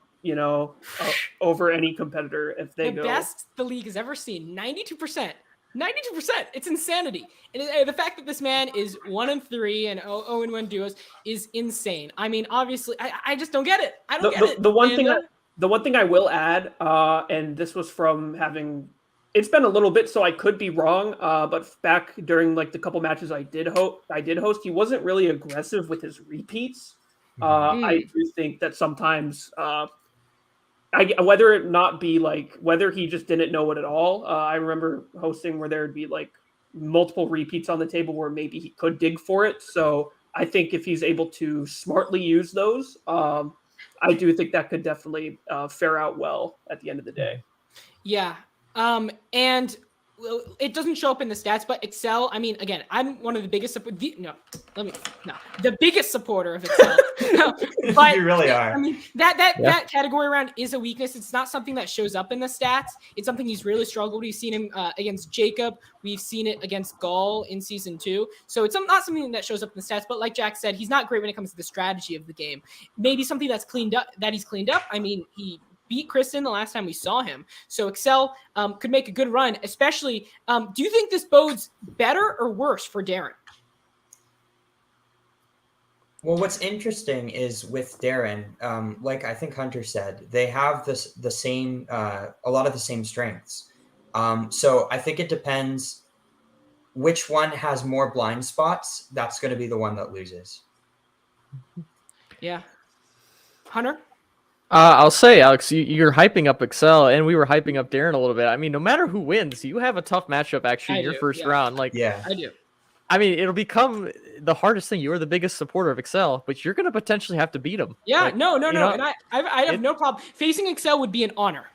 over any competitor if they the go. best the league has ever seen. 92%. 92%. It's insanity. And the fact that this man is 1-3 and 0-1 duos is insane. I mean, obviously, I just don't get it. I don't get it. The one thing I will add, and this was from it's been a little bit, so I could be wrong. But back during like the couple matches I did host, he wasn't really aggressive with his repeats. I do think that sometimes, whether he just didn't know it at all. I remember hosting where there would be like multiple repeats on the table where maybe he could dig for it. So I think if he's able to smartly use those, I do think that could definitely fare out well at the end of the day. Yeah. And it doesn't show up in the stats, but Excel, I mean, again, I'm one of the biggest the biggest supporter of Excel. But You really are. I mean, that category round is a weakness. It's not something that shows up in the stats. It's something he's really struggled. We've seen him against Jacob. We've seen it against Gall in season 2. So it's not something that shows up in the stats, but like Jack said, he's not great when it comes to the strategy of the game. Maybe something that he's cleaned up. I mean, he beat Kristen the last time we saw him. So Excel could make a good run, especially. Do you think this bodes better or worse for Darren? Well, what's interesting is with Darren, like I think Hunter said, they have a lot of the same strengths. So I think it depends which one has more blind spots. That's going to be the one that loses. Yeah. Hunter? I'll say, Alex, you're hyping up Excel, and we were hyping up Darren a little bit. I mean, no matter who wins, you have a tough matchup actually in your first round. Like, yeah, I do. I mean, it'll become the hardest thing. You're the biggest supporter of Excel, but you're going to potentially have to beat him. Yeah, like, no. And I have no problem. Facing Excel would be an honor.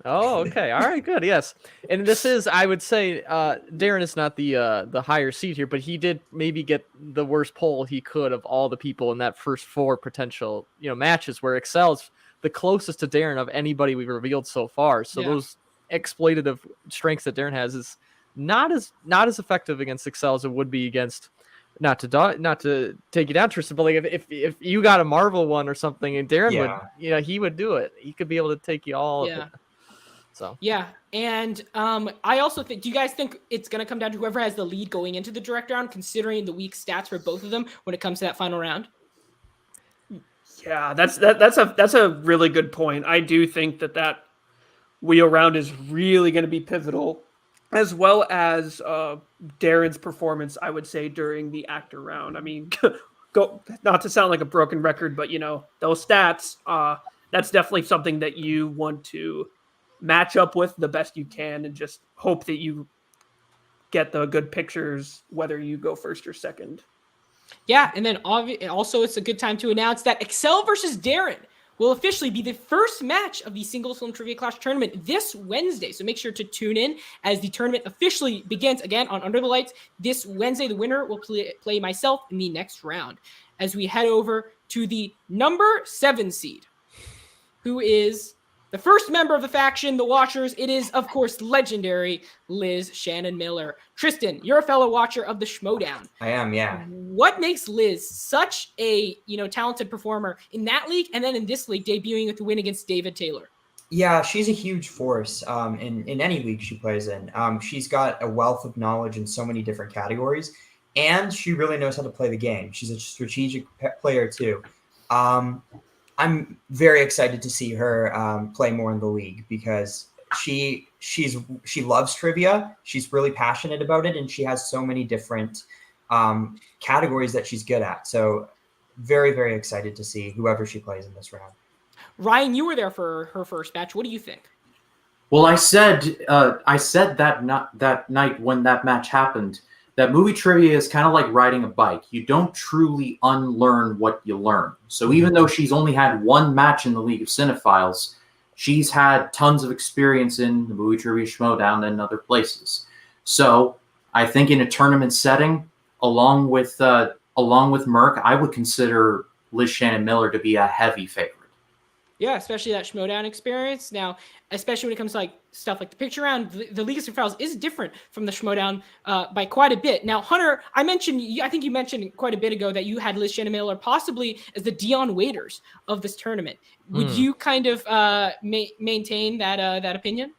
Oh, okay. All right, good. Yes. And this is, I would say, Darren is not the higher seed here, but he did maybe get the worst poll he could of all the people in that first 4 potential, matches where Excel's the closest to Darren of anybody we've revealed so far. So those exploitative strengths that Darren has is not as effective against Excel as it would be against, not to take you down, Tristan, but like if you got a Marvel one or something and Darren would, he would do it. He could be able to take you all. Yeah. So yeah, and I also think. Do you guys think it's going to come down to whoever has the lead going into the direct round, considering the weak stats for both of them when it comes to that final round? Yeah, that's a really good point. I do think that wheel round is really going to be pivotal, as well as Darren's performance, I would say, during the actor round. I mean, not to sound like a broken record, but those stats, that's definitely something that you want to match up with the best you can, and just hope that you get the good pictures, whether you go first or second. Yeah, and then also it's a good time to announce that Excel versus Darren will officially be the first match of the Singles Film Trivia Clash tournament this Wednesday. So make sure to tune in as the tournament officially begins again on Under the Lights this Wednesday. The winner will play myself in the next round as we head over to the number 7 seed, who is the first member of the faction, the Watchers. It is, of course, legendary Liz Shannon Miller. Tristan, you're a fellow watcher of the Schmodown. I am, yeah. What makes Liz such a talented performer in that league, and then in this league, debuting with the win against David Taylor? Yeah, she's a huge force in any league she plays in. She's got a wealth of knowledge in so many different categories, and she really knows how to play the game. She's a strategic player too. I'm very excited to see her play more in the league because she loves trivia. She's really passionate about it, and she has so many different categories that she's good at. So very, very excited to see whoever she plays in this round. Ryan, you were there for her first match. What do you think? Well, I said that night when that match happened, that movie trivia is kind of like riding a bike. You don't truly unlearn what you learn. So even though she's only had one match in the League of Cinephiles, she's had tons of experience in the movie trivia Schmodown and other places. So I think in a tournament setting, along with Merck, I would consider Liz Shannon Miller to be a heavy favorite. Yeah, especially that Schmodown experience. Now, especially when it comes to like stuff like the picture round, the League of Super Finals is different from the Schmodown by quite a bit. Now, Hunter, I think you mentioned quite a bit ago that you had Liz Shannon Miller possibly as the Dion Waiters of this tournament. Would you kind of maintain that opinion?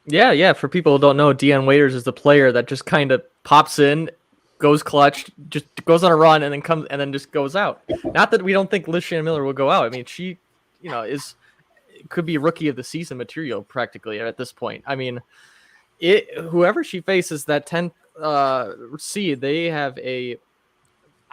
Yeah. For people who don't know, Dion Waiters is the player that just kind of pops in, goes clutch, just goes on a run, and then comes and then just goes out. Not that we don't think Liz Shannon Miller will go out. I mean, she, could be rookie of the season material practically at this point. I mean, whoever she faces, that 10th seed, they have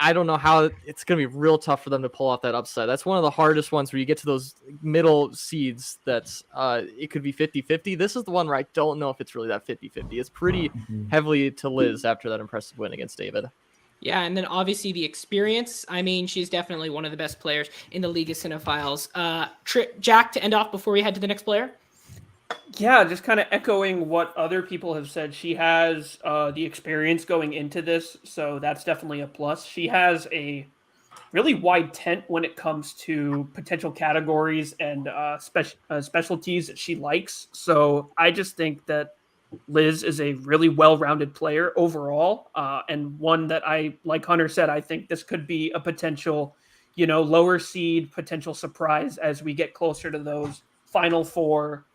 I don't know how it's going to be real tough for them to pull off that upset. That's one of the hardest ones where you get to those middle seeds that's it could be 50-50. This is the one where I don't know if it's really that 50-50. It's pretty heavily to Liz after that impressive win against David. Yeah, and then obviously the experience. I mean, she's definitely one of the best players in the League of Cinephiles. Jack, to end off before we head to the next player. Yeah, just kind of echoing what other people have said. She has the experience going into this, so that's definitely a plus. She has a really wide tent when it comes to potential categories and specialties that she likes. So I just think that Liz is a really well-rounded player overall, and one that like Hunter said, I think this could be a potential, lower seed, potential surprise as we get closer to those Final Four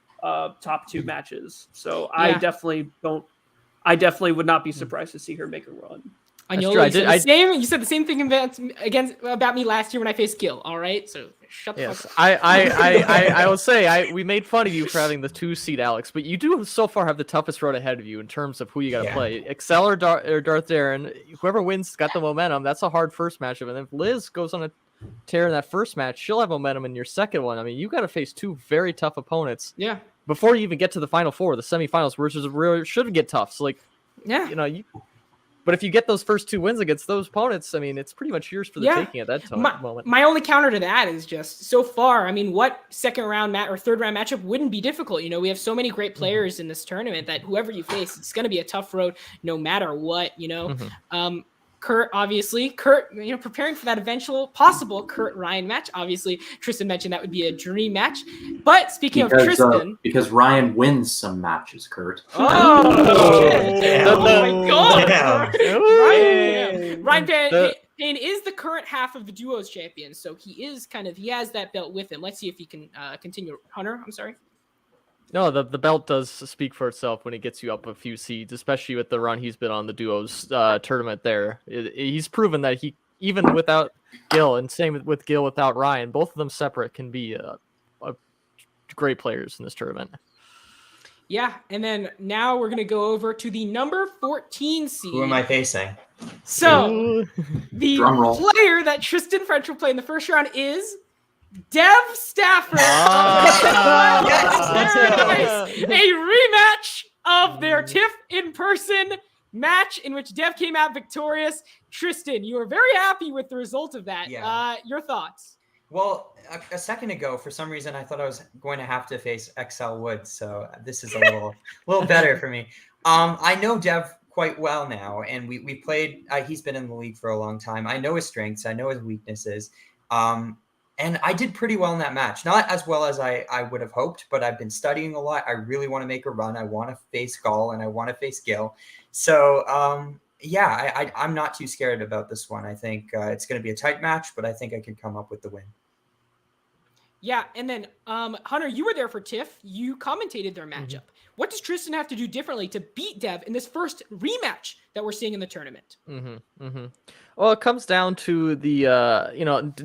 top 2 matches. So yeah. I definitely would not be surprised to see her make a run. I know you said the same thing about me last year when I faced Gil. All right, so shut the fuck up. I will say we made fun of you for having the 2 seed, Alex, but you do so far have the toughest road ahead of you in terms of who you got to play. Excel or Darth Darren, whoever wins got the momentum. That's a hard first matchup, and if Liz goes on a tear in that first match, she'll have momentum in your second one. I mean, you got to face 2 very tough opponents. Yeah. Before you even get to the Final Four, the semifinals, which should get tough. So but if you get those first 2 wins against those opponents, I mean, it's pretty much yours for the taking at that moment. My only counter to that is just so far, I mean, what second round or third round matchup wouldn't be difficult? We have so many great players in this tournament that whoever you face, it's going to be a tough road no matter what, Kurt, obviously. Preparing for that eventual possible Kurt Ryan match. Obviously, Tristan mentioned that would be a dream match. But speaking of Tristan, because Ryan wins some matches, Kurt. Oh my God! Yeah. Ryan Payne is the current half of the duos champion, so he has that belt with him. Let's see if he can continue. Hunter, I'm sorry. No, the belt does speak for itself when it gets you up a few seeds, especially with the run he's been on the duos tournament there. He's proven that he, even without Gil, and same with Gil without Ryan, both of them separate can be great players in this tournament. Yeah, and then now we're going to go over to the number 14 seed. Who am I facing? So, the player that Tristan French will play in the first round is Dev Stafford. A rematch of their TIFF in-person match in which Dev came out victorious. Tristan, you were very happy with the result of that. Yeah. Your thoughts? Well, a second ago, for some reason, I thought I was going to have to face XL Woods, so this is a little better for me. I know Dev quite well now, and we played. He's been in the league for a long time. I know his strengths. I know his weaknesses. And I did pretty well in that match. Not as well as I would have hoped, but I've been studying a lot. I really want to make a run. I want to face Gall and I want to face Gil. So, I'm not too scared about this one. I think it's going to be a tight match, but I think I can come up with the win. Yeah, and then Hunter, you were there for TIFF. You commentated their matchup. What does Tristan have to do differently to beat Dev in this first rematch that we're seeing in the tournament? Well, it comes down to the,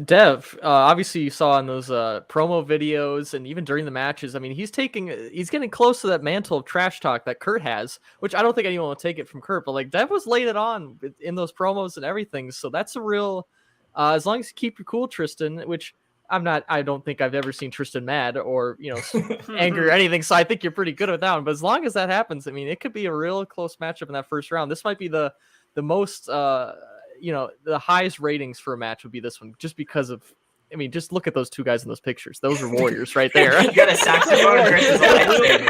Dev, obviously you saw in those promo videos and even during the matches, I mean, he's getting close to that mantle of trash talk that Kurt has, which I don't think anyone will take it from Kurt, but like Dev was laying it on in those promos and everything. So that's a real, as long as you keep your cool, Tristan, which I don't think I've ever seen Tristan mad or, angry or anything. So I think you're pretty good with that one. But as long as that happens, I mean, it could be a real close matchup in that first round. This might be the most, the highest ratings for a match would be this one, just because of I mean, just look at those two guys in those pictures. Those are warriors right there. You got a saxophone versus a lightsaber.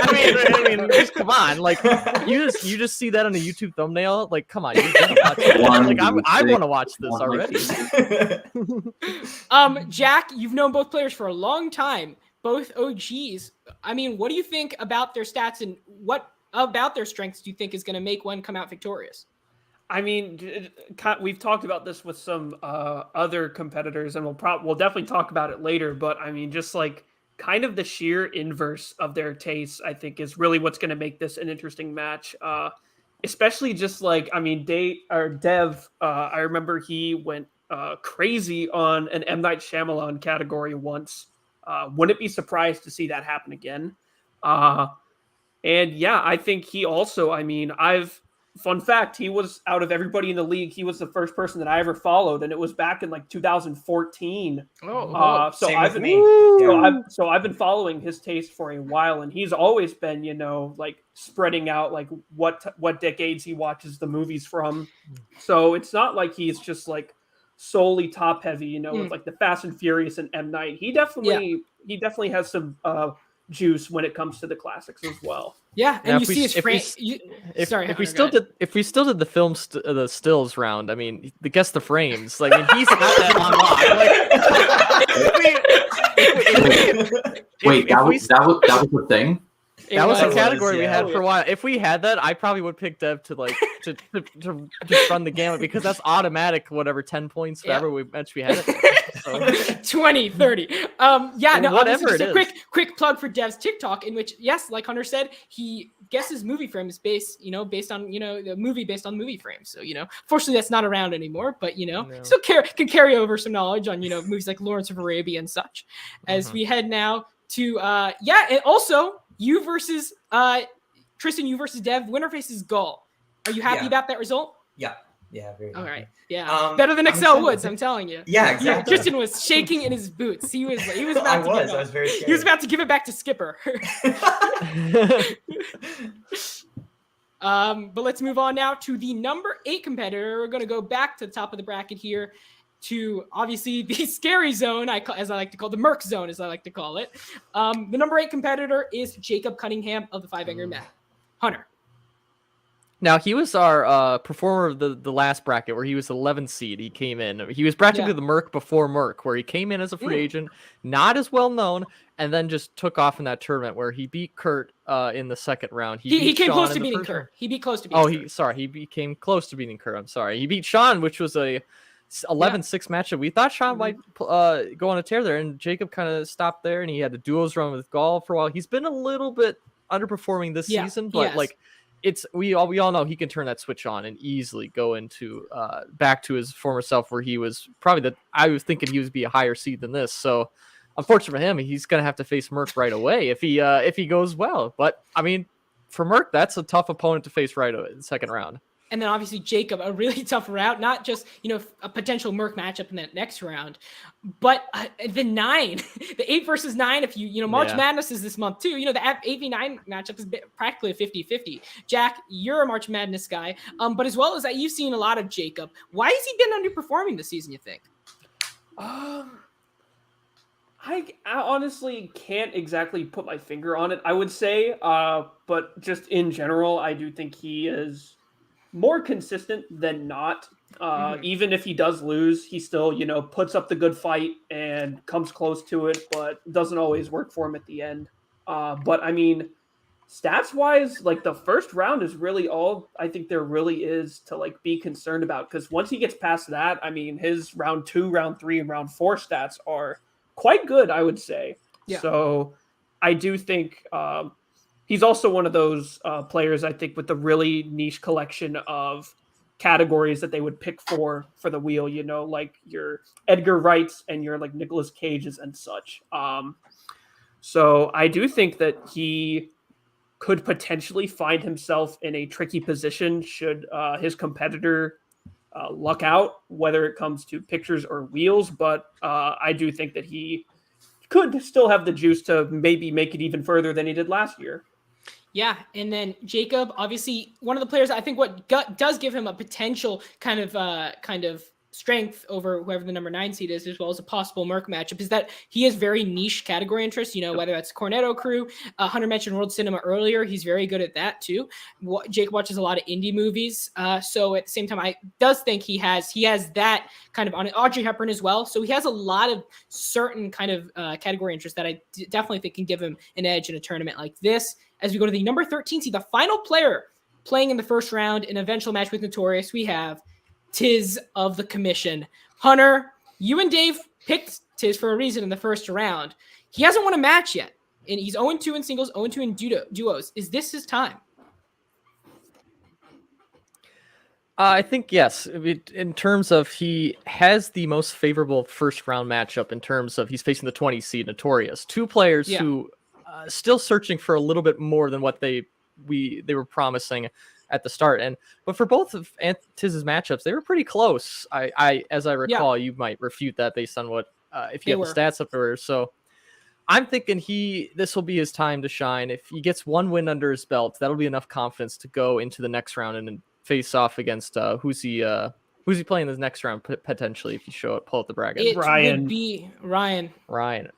I mean, just come on. Like, you just see that on a YouTube thumbnail. Like, come on, you're gonna watch it. Like, I want to watch this already. Jack, you've known both players for a long time, both OGs. I mean, what do you think about their stats, and what about their strengths do you think is going to make one come out victorious? I mean, we've talked about this with some other competitors, and we'll definitely talk about it later. But I mean, just like kind of the sheer inverse of their tastes, I think, is really what's going to make this an interesting match. Especially just like, I mean, Dev. I remember he went crazy on an M. Night Shyamalan category once. Wouldn't be surprised to see that happen again. And yeah, I think he also. I mean, Fun fact, he was, out of everybody in the league, he was the first person that I ever followed, and it was back in like 2014. So Same I've with been, me. so I've been following his taste for a while, and he's always been, like spreading out like what decades he watches the movies from. So it's not like he's just like solely top heavy, with like the Fast and Furious and M. Night. He definitely has some juice when it comes to the classics as well. Yeah, and Now, you see his frame. If we still did the film the stills round, I mean, guess the frames. Like, I mean, he's got that on lock. Wait, that was the thing. That was a was, category we yeah. had for a while. If we had that, I probably would pick Dev to just run the gamut, because that's automatic. Whatever 10 points, whatever we had it. So. 20, 30. Yeah, no, whatever just it a is. quick plug for Dev's TikTok, in which, yes, like Hunter said, he guesses movie frames based on, the movie based on movie frames. So, fortunately that's not around anymore, but, still can carry over some knowledge on, movies like Lawrence of Arabia and such. As we head now to, and also you versus, Tristan, you versus Dev, winner faces Gull. Are you happy about that result? Yeah, very All happy. right. Yeah. Better than I'm Excel trying to Woods, think. I'm telling you. Yeah, exactly. Tristan was shaking in his boots. He was about to give it I was up. very scared. He was about to give it back to Skipper. But let's move on now to the number 8 competitor. We're going to go back to the top of the bracket here to obviously the scary zone, as I like to call the Merc zone, as I like to call it. The number 8 competitor is Jacob Cunningham of the 5 Angry Men. Hunter. Now, he was our performer of the last bracket, where he was 11th seed. He came in. He was practically the Merc before Merc, where he came in as a free agent, not as well known, and then just took off in that tournament where he beat Kurt in the second round. He came Sean close in to the beating first Kurt. round. He beat close to beating Kurt. He became close to beating Kurt. I'm sorry. He beat Sean, which was a 11-6 matchup. We thought Sean might go on a tear there, and Jacob kind of stopped there, and he had a duos run with Gall for a while. He's been a little bit underperforming this season, but we all know he can turn that switch on and easily go into back to his former self, where he was probably I was thinking he would be a higher seed than this. So unfortunately for him, he's gonna have to face Merc right away if he goes well. But I mean, for Merc, that's a tough opponent to face right away in the second round. And then obviously Jacob, a really tough route, not just, a potential Merc matchup in that next round, but the 9, the 8 versus 9, if March Madness is this month too, the 8v9 matchup is practically a 50-50. Jack, you're a March Madness guy, but as well as that, you've seen a lot of Jacob. Why has he been underperforming this season, you think? I honestly can't exactly put my finger on it, I would say, but just in general, I do think he is more consistent than not. Even if he does lose, he still, puts up the good fight and comes close to it, but doesn't always work for him at the end. But I mean, stats wise, like the first round is really all I think there really is to like be concerned about. Because once he gets past that, I mean, his round 2, round 3, and round 4 stats are quite good, I would say. Yeah. So I do think he's also one of those players, I think, with a really niche collection of categories that they would pick for the wheel, like your Edgar Wrights and your like Nicolas Cages and such. So I do think that he could potentially find himself in a tricky position should his competitor luck out, whether it comes to pictures or wheels. But I do think that he could still have the juice to maybe make it even further than he did last year. Yeah, and then Jacob, obviously one of the players I think what does give him a potential kind of strength over whoever the number 9 seed is, as well as a possible Merc matchup, is that he has very niche category interests. Whether that's Cornetto Crew, Hunter mentioned World Cinema earlier. He's very good at that too. Jake watches a lot of indie movies. So at the same time, I does think he has that kind of on Audrey Hepburn as well. So he has a lot of certain kind of category interests that I definitely think can give him an edge in a tournament like this. As we go to the number 13 seed, the final player playing in the first round in an eventual match with Notorious, we have Tiz of the Commission. Hunter, you and Dave picked Tiz for a reason in the first round. He hasn't won a match yet, and he's 0-2 in singles, 0-2 in duos. Is this his time? I think yes. In terms of he has the most favorable first round matchup in terms of he's facing the 20 seed Notorious. Two players who still searching for a little bit more than what they were promising at the start. But for both of Tiz's matchups, they were pretty close. I as I recall, you might refute that based on what if you have the stats up there. So I'm thinking this will be his time to shine. If he gets one win under his belt, that'll be enough confidence to go into the next round and face off against who's he playing this next round potentially if you pull up the bracket. It Ryan. would be Ryan.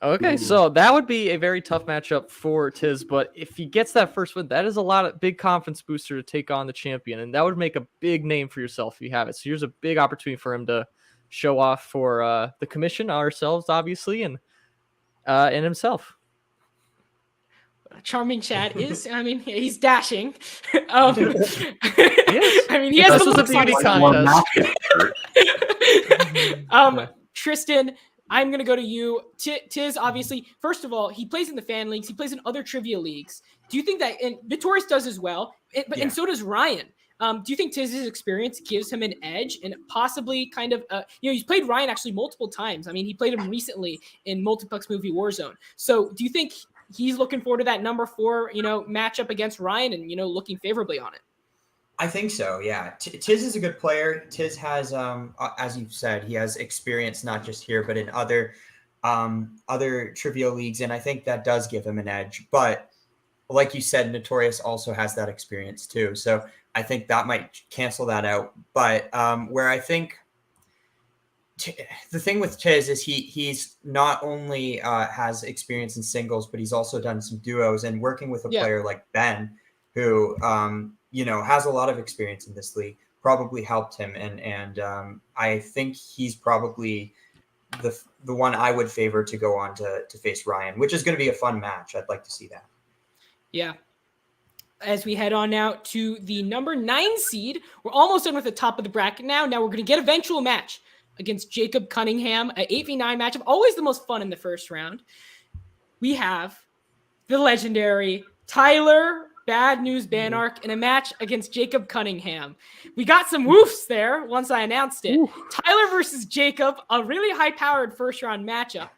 Okay, so that would be a very tough matchup for Tiz, but if he gets that first win, that is a lot of big confidence booster to take on the champion, and that would make a big name for yourself if you have it. So here's a big opportunity for him to show off for the commission, ourselves, obviously, and himself. Charming Chad is, he's dashing. He has this was a beauty contest. Tristan, I'm going to go to you. Tiz, obviously, first of all, he plays in the fan leagues. He plays in other trivia leagues. Do you think that, and Notorious does as well, and so does Ryan. Do you think Tiz's experience gives him an edge and possibly kind of, he's played Ryan actually multiple times. He played him recently in Multiplex Movie Warzone. So do you think he's looking forward to that number 4, matchup against Ryan and, looking favorably on it? I think so. Yeah. Tiz is a good player. Tiz has, as you've said, he has experience, not just here, but in other trivia leagues. And I think that does give him an edge, but like you said, Notorious also has that experience too. So I think that might cancel that out. But where I think the thing with Tiz is he's not only has experience in singles, but he's also done some duos, and working with a player like Ben, who has a lot of experience in this league, probably helped him. And I think he's probably the one I would favor to go on to face Ryan, which is going to be a fun match. I'd like to see that. Yeah. As we head on now to the number 9 seed, we're almost done with the top of the bracket now. Now we're going to get eventual match against Jacob Cunningham, an 8v9 matchup, always the most fun in the first round. We have the legendary Tyler Bad News Banark in a match against Jacob Cunningham. We got some woofs there once I announced it. Ooh. Tyler versus Jacob, a really high-powered first-round matchup.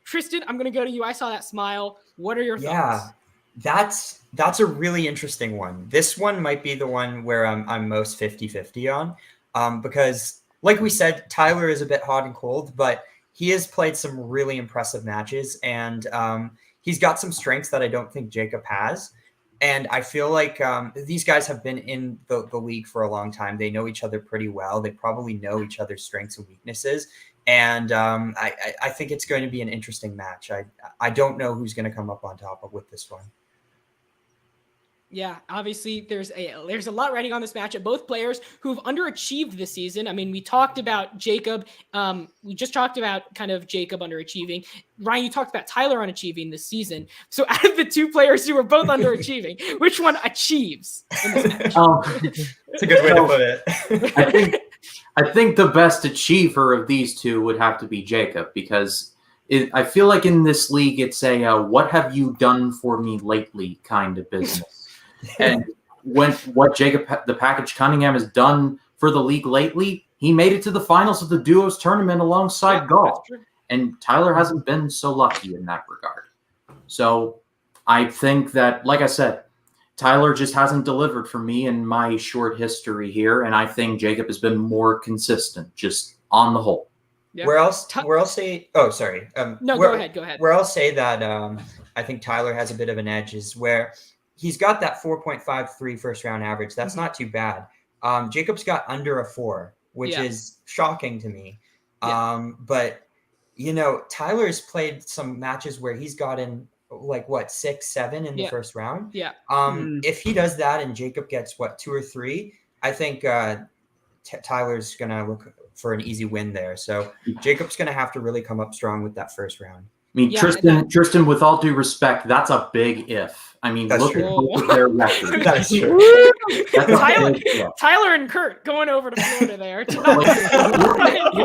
Tristan, I'm going to go to you. I saw that smile. What are your thoughts? That's a really interesting one. This one might be the one where I'm most 50-50 on, because like we said, Tyler is a bit hot and cold, but he has played some really impressive matches, and he's got some strengths that I don't think Jacob has. And I feel like these guys have been in the league for a long time. They know each other pretty well. They probably know each other's strengths and weaknesses. And I think it's going to be an interesting match. I don't know who's going to come up on top with this one. Yeah, obviously there's a lot riding on this matchup. Both players who've underachieved this season. We talked about Jacob. We just talked about kind of Jacob underachieving. Ryan, you talked about Tyler underachieving this season. So out of the two players who are both underachieving, which one achieves in this match? That's a good way to put it. I think the best achiever of these two would have to be Jacob, because I feel like in this league it's a what have you done for me lately kind of business. And what Jacob the Package Cunningham has done for the league lately, he made it to the finals of the duos tournament alongside Gall. And Tyler hasn't been so lucky in that regard. So I think that, like I said, Tyler just hasn't delivered for me in my short history here. And I think Jacob has been more consistent, just on the whole. Yeah. Where else say, oh, sorry. Go ahead. Where I'll say that I think Tyler has a bit of an edge is where he's got that 4.53 first round average. That's not too bad. Jacob's got under a 4, which Yeah. is shocking to me. Yeah. But Tyler's played some matches where he's gotten like 6, 7 in the Yeah. first round. Yeah. If he does that and Jacob gets 2 or 3, I think Tyler's gonna look for an easy win there. So Jacob's gonna have to really come up strong with that first round. I mean, Yeah, Tristan, with all due respect, that's a big if. I mean, That's look true. at both of their records. That is true. That's a Tyler, big if. Tyler and Kurt going over to Florida there. Look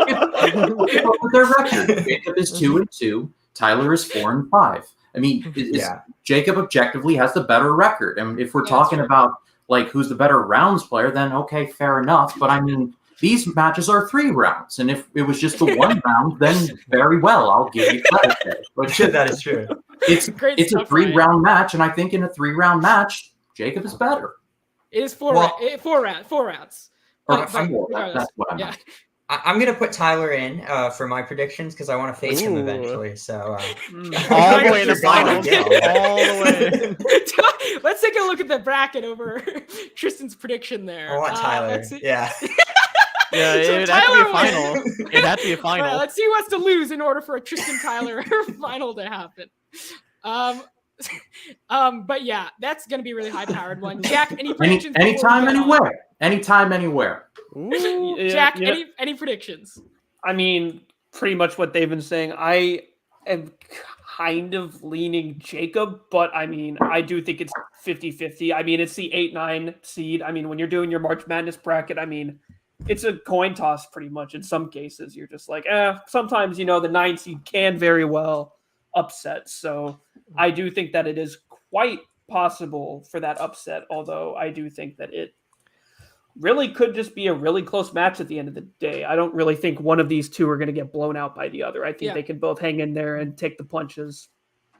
at both of their records. Jacob is 2-2. Tyler is 4-5. I mean, Yeah. Jacob objectively has the better record. And if we're Yeah, talking that's about like who's the better rounds player, then okay, fair enough. But I mean, these matches are 3 rounds, and if it was just the 1 round, then very well, I'll give you credit there. But That is true. it's Great a stuff, 3-round match, and I think in a 3-round match, Jacob is better. It is 4 Well- rounds. 4 rounds. Or But four, regardless, that's what I meant. yeah. I'm gonna put Tyler in for my predictions because I want to face him Ooh. eventually. So All the way to You're gone, finals. yeah. All the way. Let's take a look at the bracket over Tristan's prediction there. I want Tyler. let's see. Yeah. Yeah, So it'd have to be a Tyler final. wins. It'd have to be a All final. right, let's see who has to lose in order for a Tristan Tyler final to happen. But yeah, that's gonna be a really high powered one. Jack, any predictions? before we Anytime, get on? anywhere. Anytime, anywhere. Ooh. Yeah, Jack, yeah. any predictions? I mean, pretty much what they've been saying. I am kind of leaning Jacob, but I mean, I do think it's 50-50. I mean, it's the 8-9 seed. I mean, when you're doing your March Madness bracket, I mean, it's a coin toss pretty much. In some cases, you're just like, sometimes, the 9 seed can very well upset. So I do think that it is quite possible for that upset, although I do think that it really could just be a really close match at the end of the day. I don't really think one of these two are going to get blown out by the other. I think Yeah. they can both hang in there and take the punches.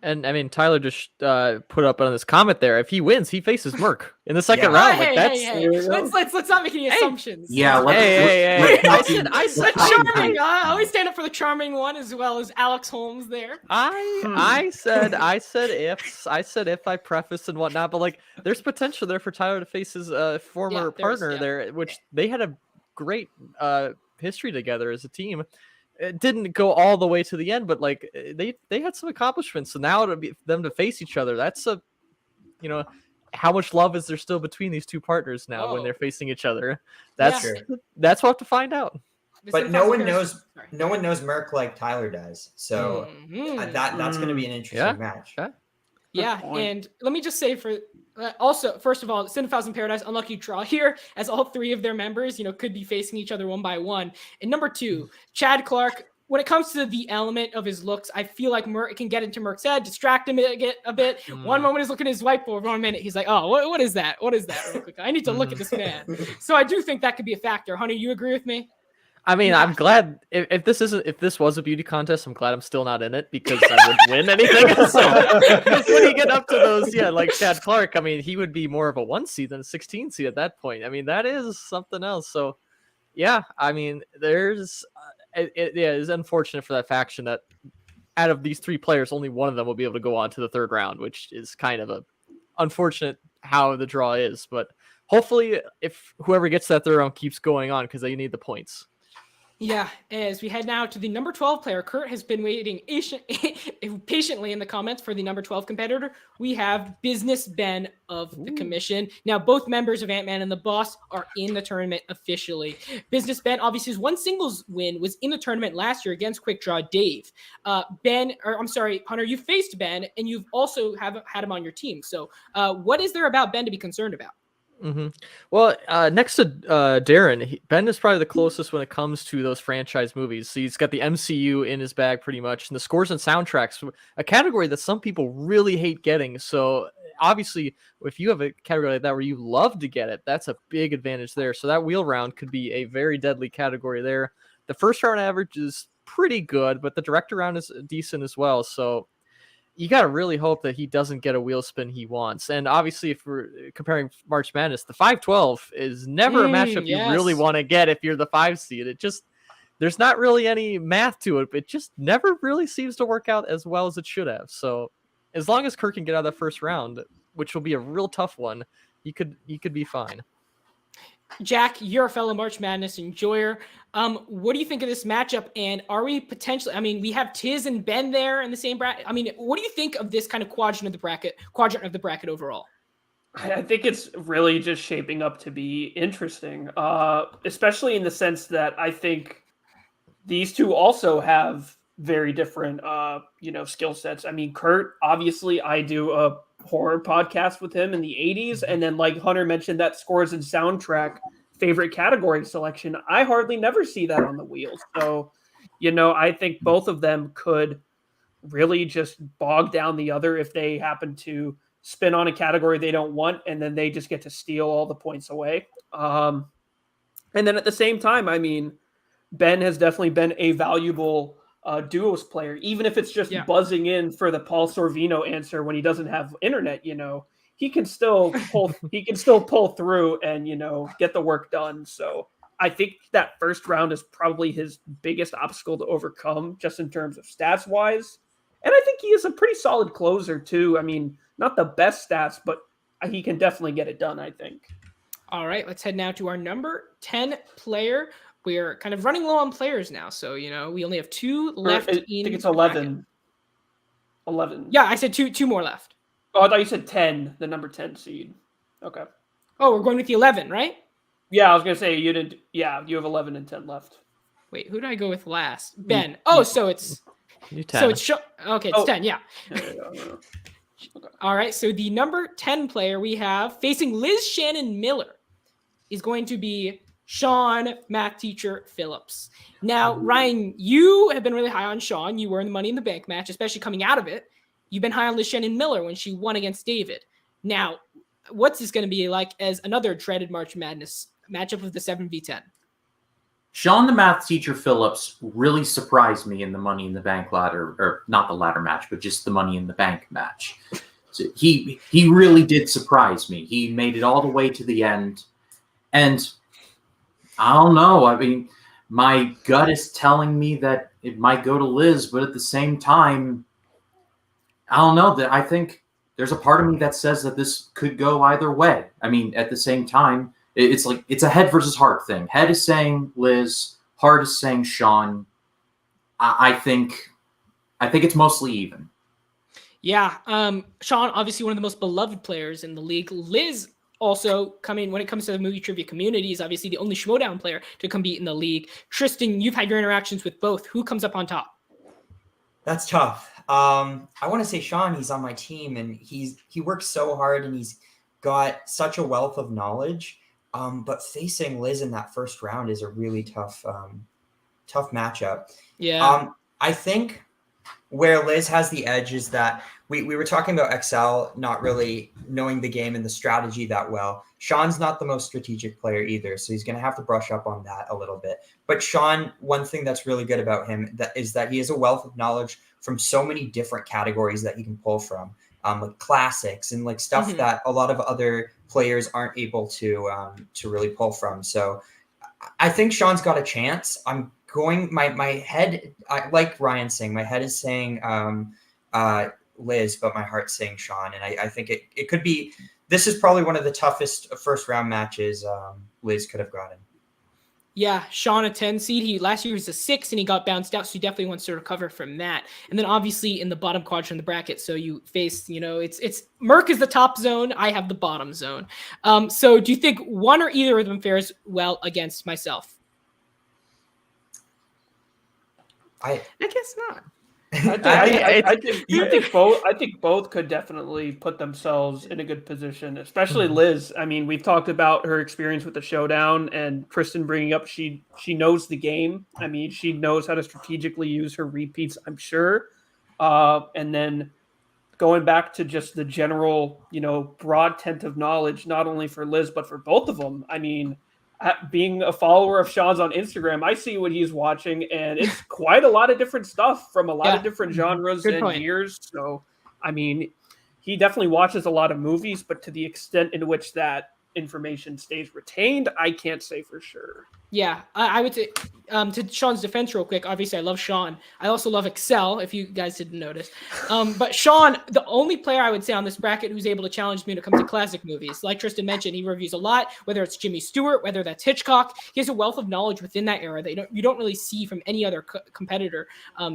And I mean, Tyler just put up on this comment there. If he wins, he faces Merck in the second Yeah. round. Hey, Like that's hey. Let's not make any assumptions. Yeah, let's, Hey, let's not hey. be- I said The charming. I always stand up for the charming one as well as Alex Holmes there. I said if I preface and whatnot, but like there's potential there for Tyler to face his former there is, partner yeah. there, which they had a great history together as a team. It didn't go all the way to the end, but like they had some accomplishments. So now to be them to face each other, that's how much love is there still between these two partners now when Oh. they're facing each other? That's Sure. that's what we'll have to find out. But no one knows Merck like Tyler does. So Mhm. that's going to be an interesting match. Yeah. Yeah, point. and let me just say also, first of all, Cinephiles in Paradise, unlucky draw here, as all 3 of their members, could be facing each other one by one. And number 2, Chad Clark, when it comes to the element of his looks, I feel like Merck can get into Merck's head, distract him a bit. One moment he's looking at his whiteboard, 1 minute he's like, oh, what is that? What is that? Real quick, I need to look at this man. So I do think that could be a factor. Hunter, you agree with me? I mean, I'm glad if this was a beauty contest, I'm glad I'm still not in it because I wouldn't win anything. So, because when you get up to those, like Chad Clark, I mean, he would be more of a 1 seed than a 16 seed at that point. I mean, that is something else. So, yeah, I mean, there's it is unfortunate for that faction that out of these 3 players, only one of them will be able to go on to the 3rd round, which is kind of a unfortunate how the draw is. But hopefully, if whoever gets that 3rd round keeps going on because they need the points. Yeah, as we head now to the number 12 player, Kurt has been waiting patiently in the comments for the number 12 competitor. We have Business Ben of the commission. Now, both members of Ant-Man and the Boss are in the tournament officially. Business Ben, obviously, his 1 singles win was in the tournament last year against Quick Draw Dave. Hunter, you faced Ben, and you've also had him on your team. So what is there about Ben to be concerned about? Mm-hmm. Well, next to Darren, Ben is probably the closest when it comes to those franchise movies. So he's got the MCU in his bag pretty much, and the scores and soundtracks, a category that some people really hate getting. So obviously, if you have a category like that where you love to get it, that's a big advantage there. So that wheel round could be a very deadly category there. The first round average is pretty good, but the director round is decent as well. So you got to really hope that he doesn't get a wheel spin he wants. And obviously, if we're comparing March Madness, the 5-12 is never a matchup you really want to get if you're the 5 seed. It just, there's not really any math to it. It just never really seems to work out as well as it should have. So as long as Kirk can get out of that first round, which will be a real tough one, he could be fine. Jack, you're a fellow March Madness enjoyer. What do you think of this matchup? And are we potentially? I mean, we have Tiz and Ben there in the same bracket. I mean, what do you think of this kind of quadrant of the bracket overall? I think it's really just shaping up to be interesting, especially in the sense that I think these two also have very different, skill sets. I mean, Kurt, obviously, I do a horror podcast with him in the 80s. And then, like Hunter mentioned, that scores and soundtrack favorite category selection. I hardly never see that on the wheels. So, I think both of them could really just bog down the other if they happen to spin on a category they don't want, and then they just get to steal all the points away. And then at the same time, I mean, Ben has definitely been a valuable duos player, even if it's just buzzing in for the Paul Sorvino answer when he doesn't have internet. He can still pull through and get the work done. So I think that first round is probably his biggest obstacle to overcome, just in terms of stats wise. And I think he is a pretty solid closer too. I mean, not the best stats, but he can definitely get it done, I think. All right, let's head now to our number 10 player. We're kind of running low on players now, so we only have 2 left. I think it's 11. 11. Yeah, I said two more left. Oh, I thought you said 10, the number 10 seed. Okay. Oh, we're going with the 11, right? Yeah, I was gonna say you didn't. Yeah, you have 11 and 10 left. Wait, who did I go with last? Ben. Oh, so it's You 10. so it's okay. It's 10. Yeah. Okay. All right. So the number 10 player we have facing Liz Shannon Miller is going to be Sean Math Teacher Phillips. Now, Ryan, you have been really high on Sean. You were in the Money in the Bank match, especially coming out of it. You've been high on Liz Shannon Miller when she won against David. Now, what's this going to be like as another dreaded March Madness matchup of the 7v10? Sean the Math Teacher Phillips really surprised me in the Money in the Bank ladder, or not the ladder match, but just the Money in the Bank match. So he really did surprise me. He made it all the way to the end. And I don't know. I mean, my gut is telling me that it might go to Liz, but at the same time, I don't know. That I think there's a part of me that says that this could go either way. I mean, at the same time, it's like it's a head versus heart thing. Head is saying Liz, heart is saying Sean. I think it's mostly even. Yeah, Sean, obviously one of the most beloved players in the league. Liz also coming when it comes to the movie trivia community is obviously the only Schmoedown player to compete in the league. Tristan, you've had your interactions with both. Who comes up on top? That's tough. I want to say Sean. He's on my team, and he works so hard, and he's got such a wealth of knowledge. But facing Liz in that first round is a really tough matchup. Yeah. I think where Liz has the edge is that we were talking about Excel not really knowing the game and the strategy that well. Sean's not the most strategic player either, so he's going to have to brush up on that a little bit. But Sean, one thing that's really good about him is that he has a wealth of knowledge from so many different categories that he can pull from, like classics and like stuff that a lot of other players aren't able to really pull from. So I think Sean's got a chance. I'm going my head, like Ryan saying, my head is saying Liz, but my heart's saying Sean. And I think it could be, this is probably one of the toughest first round matches Liz could have gotten. Yeah, Sean, a 10 seed. Last year was a 6 and he got bounced out. So he definitely wants to recover from that. And then obviously in the bottom quadrant of the bracket. So you face, it's Merc is the top zone. I have the bottom zone. So do you think one or either of them fares well against myself? I guess not. I think both could definitely put themselves in a good position, especially Liz. I mean, we've talked about her experience with the showdown, and Kristen bringing up she knows the game. I mean, she knows how to strategically use her repeats, I'm sure. And then going back to just the general, broad tent of knowledge, not only for Liz but for both of them. I mean, being a follower of Sean's on Instagram, I see what he's watching, and it's quite a lot of different stuff from a lot of different genres and years. So, I mean, he definitely watches a lot of movies, but to the extent in which that information stays retained, I can't say for sure. Yeah, I would say to Sean's defense real quick. Obviously, I love Sean. I also love Excel, if you guys didn't notice. But Sean, the only player I would say on this bracket who's able to challenge me when it comes to classic movies. Like Tristan mentioned, he reviews a lot, whether it's Jimmy Stewart, whether that's Hitchcock. He has a wealth of knowledge within that era that you don't really see from any other competitor,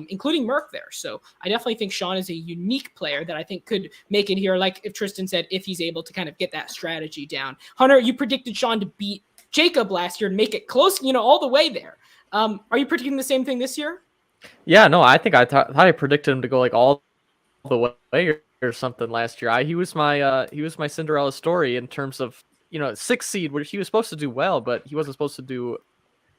including Merck there. So I definitely think Sean is a unique player that I think could make it here, like if Tristan said, if he's able to kind of get that strategy down. Hunter, you predicted Sean to beat Jacob last year and make it close, all the way there. Are you predicting the same thing this year? Yeah, no, I think I thought I predicted him to go like all the way or something last year. He was my Cinderella story in terms of 6th seed, where he was supposed to do well, but he wasn't supposed to do.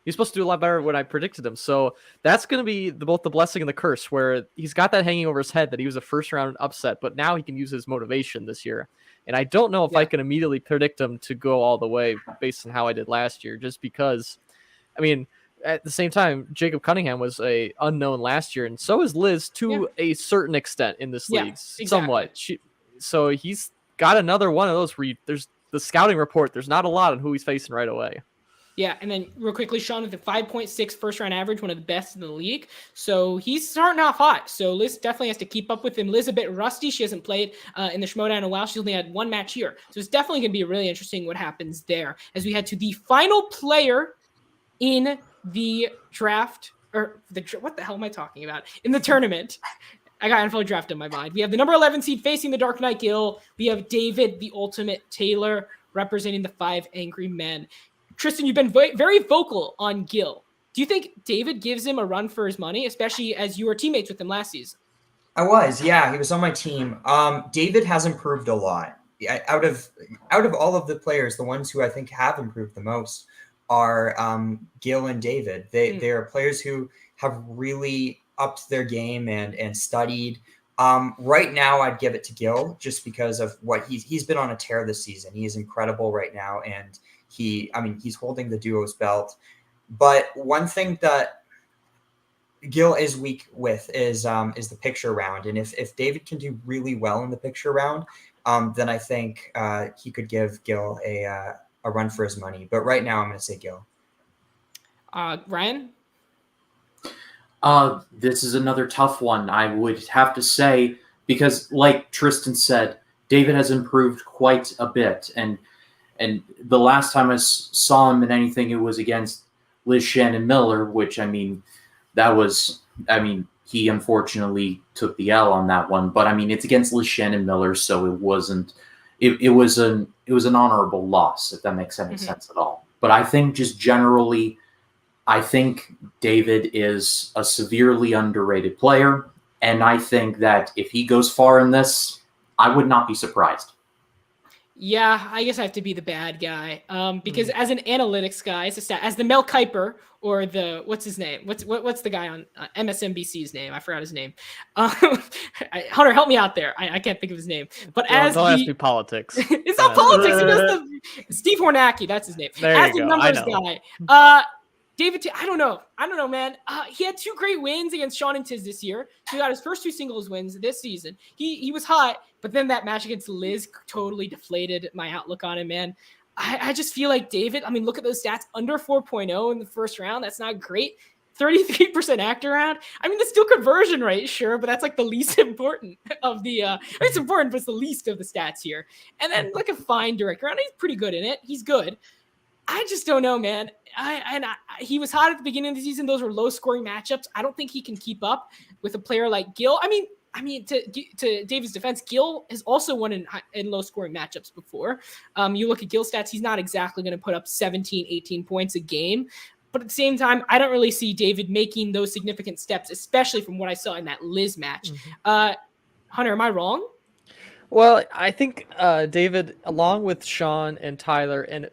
He's supposed to do a lot better when I predicted him. So that's going to be both the blessing and the curse, where he's got that hanging over his head that he was a first round upset, but now he can use his motivation this year. And I don't know if I can immediately predict him to go all the way based on how I did last year, just because, I mean, at the same time, Jacob Cunningham was a unknown last year, and so is Liz to a certain extent in this league, somewhat. So he's got another one of those where there's the scouting report. There's not a lot on who he's facing right away. Yeah, and then real quickly, Sean with the 5.6 first-round average, one of the best in the league. So he's starting off hot. So Liz definitely has to keep up with him. Liz a bit rusty. She hasn't played in the Schmoedown in a while. She's only had one match here. So it's definitely going to be really interesting what happens there as we head to the final player in the draft. What the hell am I talking about? In the tournament. I got NFL draft in my mind. We have the number 11 seed facing the Dark Knight Gil. We have David, the Ultimate Taylor, representing the 5 Angry Men. Tristan, you've been very vocal on Gil. Do you think David gives him a run for his money, especially as you were teammates with him last season? I was, yeah. He was on my team. David has improved a lot. Out of all of the players, the ones who I think have improved the most are Gil and David. They are players who have really upped their game and studied. Right now, I'd give it to Gil just because of what he's been on a tear this season. He is incredible right now, and he's holding the duos belt. But one thing that Gil is weak with is the picture round. And if David can do really well in the picture round, then I think he could give Gil a run for his money. But right now I'm going to say Gil. Ryan? This is another tough one, I would have to say, because like Tristan said, David has improved quite a bit. And the last time I saw him in anything, it was against Liz Shannon Miller, which, he unfortunately took the L on that one. But it's against Liz Shannon Miller, so it wasn't. It was an honorable loss, if that makes any sense at all. But I think just generally, I think David is a severely underrated player, and I think that if he goes far in this, I would not be surprised. Yeah, I guess I have to be the bad guy because as an analytics guy, as the Mel Kiper or what's his name? What's the guy on MSNBC's name? I forgot his name. Hunter, help me out there. I can't think of his name. But don't ask me politics. It's not politics. He does Steve Hornacki. That's his name. There you go. Numbers guy. David, I don't know, man. He had 2 great wins against Sean and Tiz this year. He got his first 2 singles wins this season. He was hot, but then that match against Liz totally deflated my outlook on him, man. I just feel like David, look at those stats. Under 4.0 in the first round. That's not great. 33% actor round. The steal conversion rate, sure, but that's like the least important of the it's important, but it's the least of the stats here. And then look at fine direct round. He's pretty good in it. He's good. I just don't know, man. He was hot at the beginning of the season. Those were low-scoring matchups. I don't think he can keep up with a player like Gil. To David's defense, Gil has also won in low-scoring matchups before. You look at Gil's stats, he's not exactly going to put up 17, 18 points a game. But at the same time, I don't really see David making those significant steps, especially from what I saw in that Liz match. Hunter, am I wrong? Well, I think David, along with Sean and Tyler, and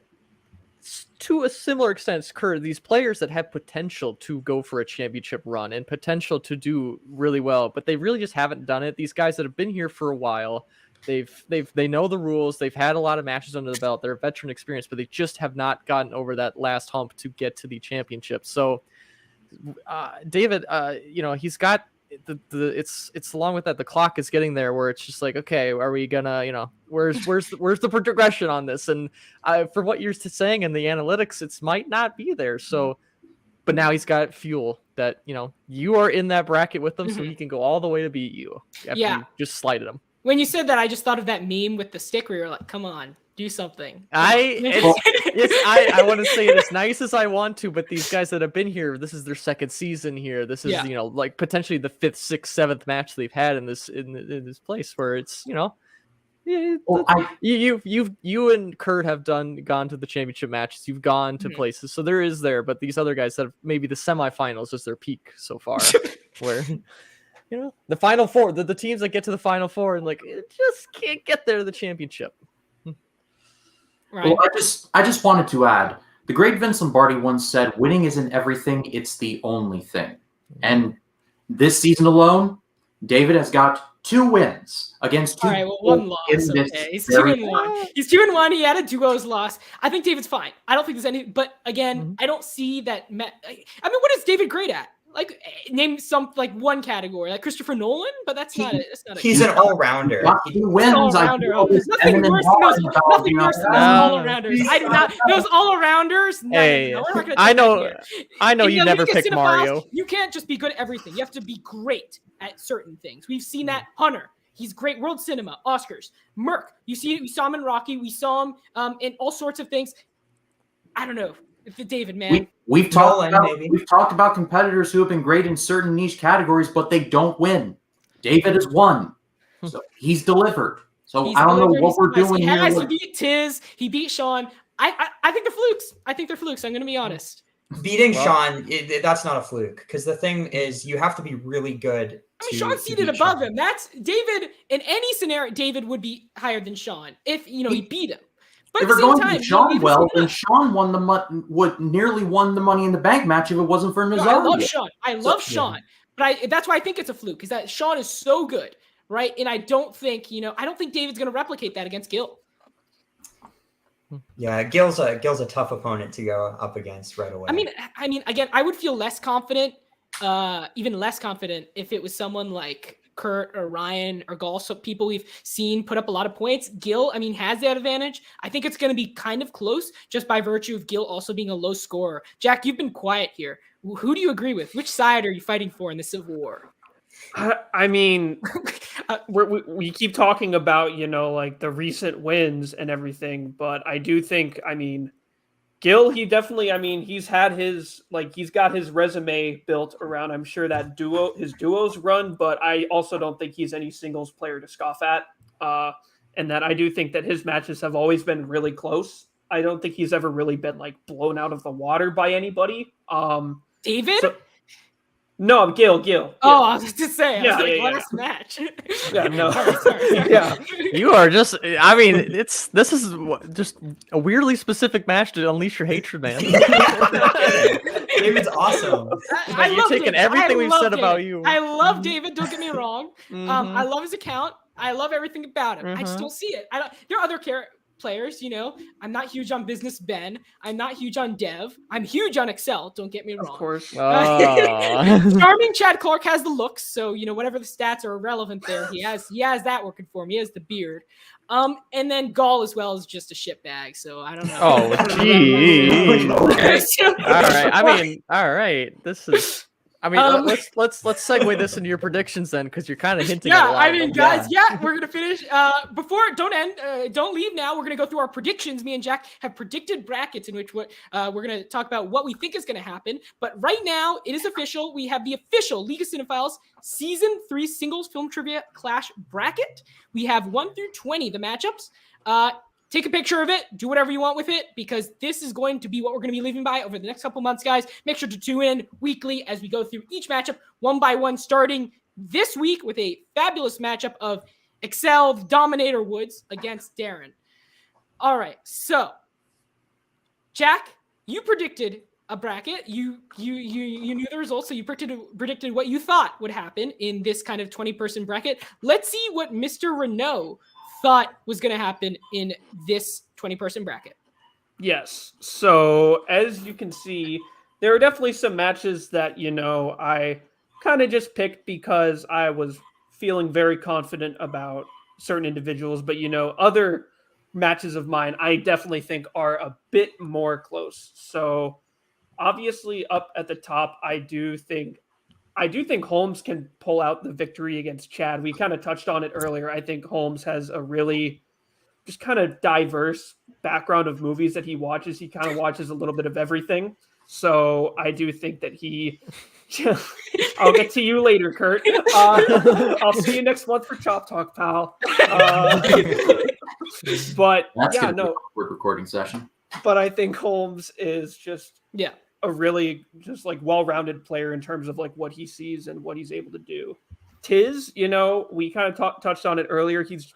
to a similar extent, Kurt, these players that have potential to go for a championship run and potential to do really well, but they really just haven't done it. These guys that have been here for a while, they know the rules. They've had a lot of matches under the belt. They're veteran experience, but they just have not gotten over that last hump to get to the championship. So David, he's got it's along with that, the clock is getting there where it's just like, okay, are we gonna, where's the progression on this? And for what you're saying in the analytics, it might not be there. So, but now he's got fuel that you are in that bracket with him, so he can go all the way to beat you after you just slighted him. When you said that, I just thought of that meme with the stick where you're like, come on, do something. I want to say it as nice as I want to, but these guys that have been here, this is their second season here. This is, like potentially the 5th, 6th, 7th match they've had in this place where it's, you and Kurt have gone to the championship matches. You've gone to places, so but these other guys that have maybe the semifinals is their peak so far, where the Final Four, the teams that get to the Final Four and like it just can't get there to the championship. Right. Well, I just wanted to add, the great Vince Lombardi once said, "Winning isn't everything; it's the only thing." And this season alone, David has got 2 wins against 2. All right, well, 1 loss. Okay, he's 2-1. He's 2-1. He had a duos loss. I think David's fine. I don't think there's any. But again, I don't see that. I mean, what is David great at? Like, name one category, like Christopher Nolan, but that's not it. He's an all-rounder. He wins. All-rounder. Nothing worse than those all-arounders. I do not. Those all-arounders. Hey, I know you never pick Mario. You can't just be good at everything. You have to be great at certain things. We've seen that. Hunter. He's great. World Cinema, Oscars. Merc. We saw him in Rocky. We saw him in all sorts of things. I don't know. David, man. We've talked about competitors who have been great in certain niche categories, but they don't win. David has won. So he's delivered. So I don't know what we're doing here. He beat Tiz. He beat Sean. I think they're flukes. I'm going to be honest. Beating Sean, that's not a fluke. Because the thing is, you have to be really good. Sean's seated above him. That's David. In any scenario, David would be higher than Sean if he beat him. But if we're going to Sean then Sean nearly won the Money in the Bank match if it wasn't for Nazario. I love Sean. But that's why I think it's a fluke, is that Sean is so good, right? And I don't think David's going to replicate that against Gil. Yeah, Gil's a tough opponent to go up against right away. I mean, again, I would feel less confident, even less confident if it was someone like Kurt or Ryan or Gall, so people we've seen put up a lot of points. Gil, has that advantage. I think it's going to be kind of close just by virtue of Gil also being a low scorer. Jack, you've been quiet here. Who do you agree with? Which side are you fighting for in the Civil War? We keep talking about, like the recent wins and everything, but I do think, Gil, he definitely, he's got his resume built around, I'm sure that his duos run, but I also don't think he's any singles player to scoff at. And that I do think that his matches have always been really close. I don't think he's ever really been blown out of the water by anybody. David? No, Gil. Oh, I was just to say, last match. Yeah, no. Sorry. Yeah. You are just, this is just a weirdly specific match to unleash your hatred, man. David's awesome. You're taking everything we've said about you. I love David, don't get me wrong. I love his account. I love everything about him. I just don't see it. There are other players, I'm not huge on Business Ben. I'm not huge on Dev. I'm huge on Excel. Don't get me wrong. Of course. Charming Chad Clark has the looks, so whatever the stats are irrelevant there. He has that working for him. He has the beard. And then Gall as well is just a shit bag. So I don't know. Oh, gee. Okay. All right. This is. Let's segue this into your predictions then, because you're kind of hinting. Yeah, at a lot guys. Yeah, we're gonna finish. Don't leave now. We're gonna go through our predictions. Me and Jack have predicted brackets in which we're gonna talk about what we think is gonna happen. But right now, it is official. We have the official League of Cinephiles Season 3 Singles Film Trivia Clash bracket. We have 1 through 20 the matchups. Take a picture of it. Do whatever you want with it, because this is going to be what we're going to be living by over the next couple months, guys. Make sure to tune in weekly as we go through each matchup one by one, starting this week with a fabulous matchup of Excel the Dominator Woods against Darren. All right, so Jack, you predicted a bracket. You knew the results, so you predicted what you thought would happen in this kind of 20-person bracket. Let's see what Mr. Renault thought was going to happen in this 20-person bracket. Yes. So as you can see, there are definitely some matches that, I kind of just picked because I was feeling very confident about certain individuals, but other matches of mine I definitely think are a bit more close. So obviously up at the top, I do think Holmes can pull out the victory against Chad. We kind of touched on it earlier. I think Holmes has a really just kind of diverse background of movies that he watches. He kind of watches a little bit of everything. So I do think that I'll get to you later, Kurt. I'll see you next month for Chop Talk, pal. But That's yeah, gonna be no. a awkward recording session. But I think Holmes is just Yeah. a really just like well-rounded player in terms of like what he sees and what he's able to do. Tiz, we kind of touched on it earlier. He's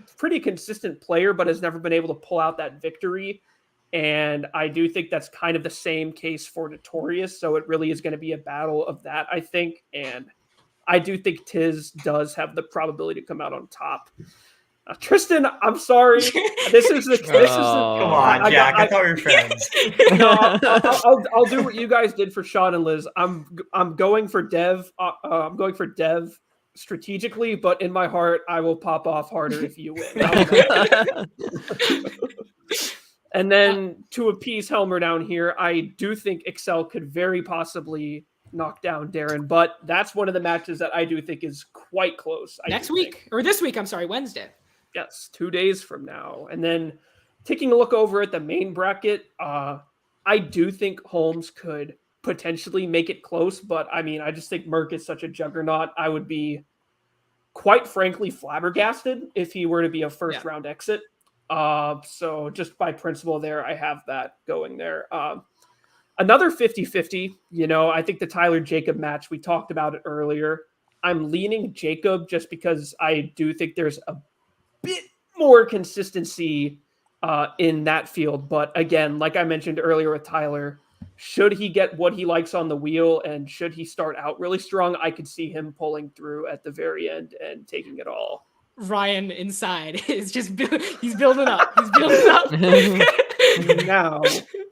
a pretty consistent player, but has never been able to pull out that victory. And I do think that's kind of the same case for Notorious. So it really is going to be a battle of that, I think. And I do think Tiz does have the probability to come out on top. Tristan, I'm sorry. This is the. Come on, Jack. I thought we were friends. No, I'll do what you guys did for Sean and Liz. I'm going for Dev. I'm going for Dev strategically, but in my heart, I will pop off harder if you win. And then to appease Helmer down here, I do think Excel could very possibly knock down Darren, but that's one of the matches that I do think is quite close. Next week, or this week, I'm sorry, Wednesday. Yes, 2 days from now. And then taking a look over at the main bracket, I do think Holmes could potentially make it close, but I mean, I just think Merck is such a juggernaut. I would be quite frankly flabbergasted if he were to be a first round exit. So just by principle there, I have that going there. Another 50-50, I think the Tyler Jacob match, we talked about it earlier. I'm leaning Jacob just because I do think there's a bit more consistency in that field. But again, like I mentioned earlier with Tyler, should he get what he likes on the wheel and should he start out really strong, I could see him pulling through at the very end and taking it all. Ryan inside is just he's building up. He's building up.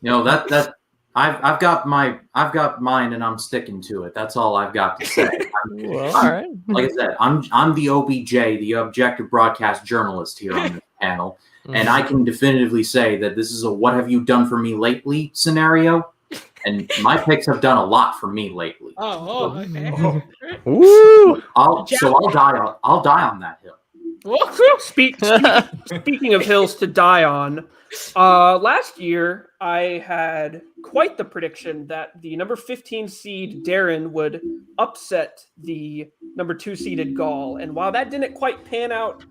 Now, that I've got mine and I'm sticking to it. That's all I've got to say. Well, all right. Like I said, I'm the OBJ, the objective broadcast journalist here on this panel, and I can definitively say that this is a "what have you done for me lately" scenario, and my picks have done a lot for me lately. Okay. Woo! I'll die on that hill. Speaking of hills to die on, last year I had quite the prediction that the number 15 seed Darren would upset the number 2 seeded Gaul, and while that didn't quite pan out,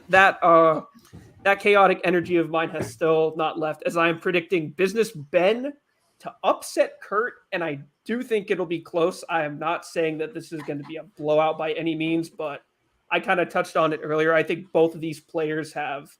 that chaotic energy of mine has still not left, as I am predicting Business Ben to upset Kurt, and I do think it'll be close. I am not saying that this is going to be a blowout by any means, but I kind of touched on it earlier. I think both of these players have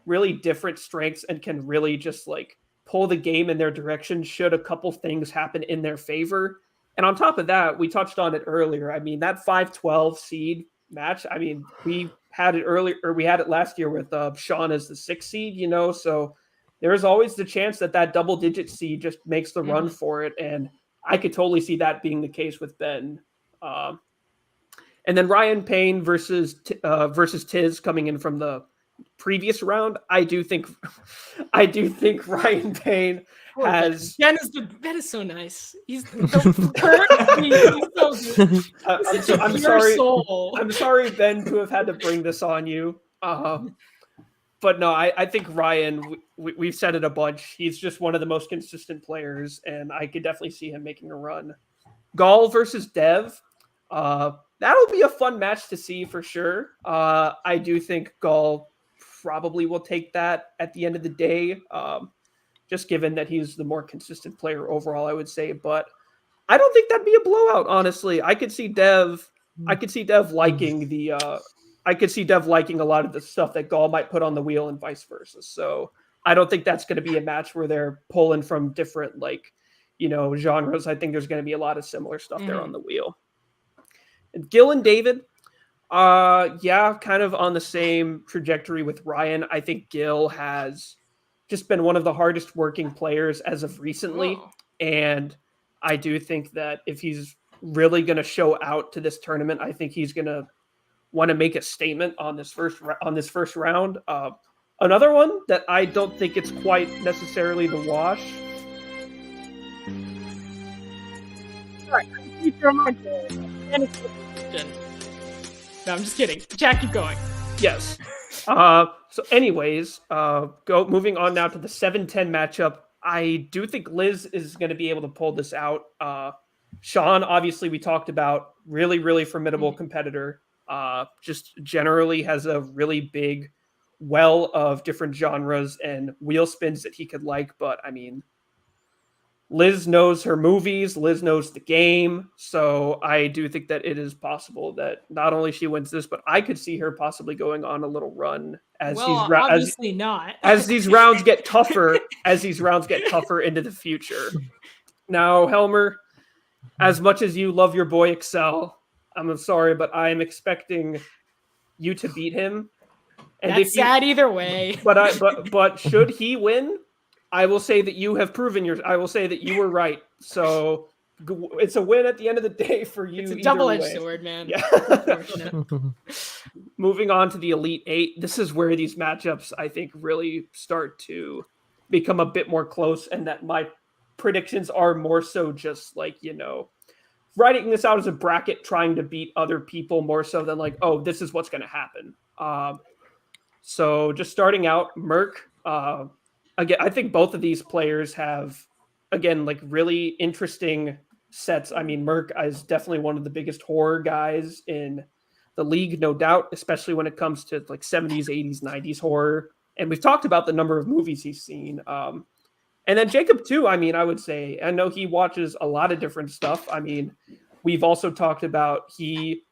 really different strengths and can really just like pull the game in their direction should a couple things happen in their favor. And on top of that, we touched on it earlier. I mean, that 5-12 seed match, I mean, we had it earlier, or we had it last year with Sean as the 6th seed, so there's always the chance that double-digit seed just makes the run for it, and I could totally see that being the case with Ben. And then Ryan Payne versus Tiz coming in from the previous round. I do think Ryan Payne has. Ben is so nice. He's Kurt. He's so good. I'm sorry. I'm sorry, Ben, to have had to bring this on you. But no, I think Ryan. We've said it a bunch. He's just one of the most consistent players, and I could definitely see him making a run. Gaul versus Dev. That'll be a fun match to see for sure. I do think Gaul probably will take that at the end of the day, just given that he's the more consistent player overall, I would say. But I don't think that'd be a blowout, honestly. I could see Dev liking I could see Dev liking a lot of the stuff that Gaul might put on the wheel and vice versa. So I don't think that's going to be a match where they're pulling from different genres. I think there's going to be a lot of similar stuff there on the wheel. And Gil and David, kind of on the same trajectory with Ryan. I think Gil has just been one of the hardest working players as of recently. Whoa. And I do think that if he's really going to show out to this tournament. I think he's going to want to make a statement on this first round. Another one that I don't think it's quite necessarily the wash. No, I'm just kidding. Jack, keep going. Yes. So anyways, moving on now to the 7-10 matchup. I do think Liz is going to be able to pull this out. Sean, obviously, we talked about really, really formidable competitor. Just generally has a really big well of different genres and wheel spins that he could like. But I mean, Liz knows her movies. Liz knows the game. So I do think that it is possible that not only she wins this, but I could see her possibly going on a little run as obviously not. as these rounds get tougher, into the future. Now, Helmer, as much as you love your boy Excel, I'm sorry, but I'm expecting you to beat him. And That's sad either way. But should he win, I will say that you have proven I will say that you were right. So it's a win at the end of the day for you. It's a double-edged sword, man. Yeah. Moving on to the Elite Eight. This is where these matchups, I think, really start to become a bit more close, and that my predictions are more so just like, writing this out as a bracket, trying to beat other people more so than like, oh, this is what's going to happen. So just starting out, Merc, again, I think both of these players have, again, like really interesting sets. I mean, Merc is definitely one of the biggest horror guys in the league, no doubt, especially when it comes to like 70s, 80s, 90s horror. And we've talked about the number of movies he's seen. And then Jacob, too, I mean, I would say, I know he watches a lot of different stuff. I mean, we've also talked about he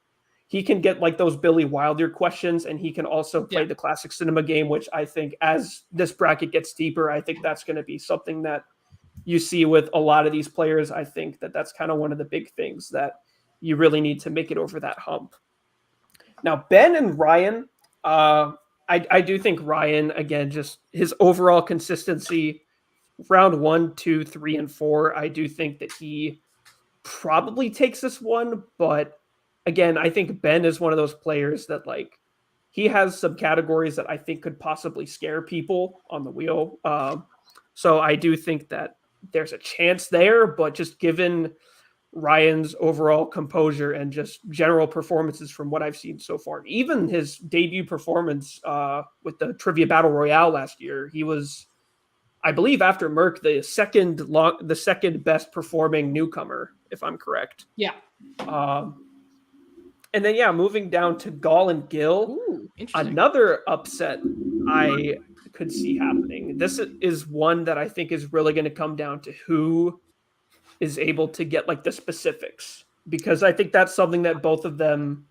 can get like those Billy Wilder questions, and he can also play the classic cinema game, which I think as this bracket gets deeper, I think that's going to be something that you see with a lot of these players. I think that that's kind of one of the big things that you really need to make it over that hump. Now, Ben and Ryan, I do think Ryan, again, just his overall consistency, round 1, 2, 3, and 4, I do think that he probably takes this one, but again, I think Ben is one of those players that like he has some categories that I think could possibly scare people on the wheel. So I do think that there's a chance there, but just given Ryan's overall composure and just general performances from what I've seen so far, even his debut performance with the Trivia Battle Royale last year, he was, I believe, after Merc, the second best performing newcomer, if I'm correct. Yeah. And then, moving down to Gall and Gil, another upset I could see happening. This is one that I think is really going to come down to who is able to get like the specifics, because I think that's something that both of them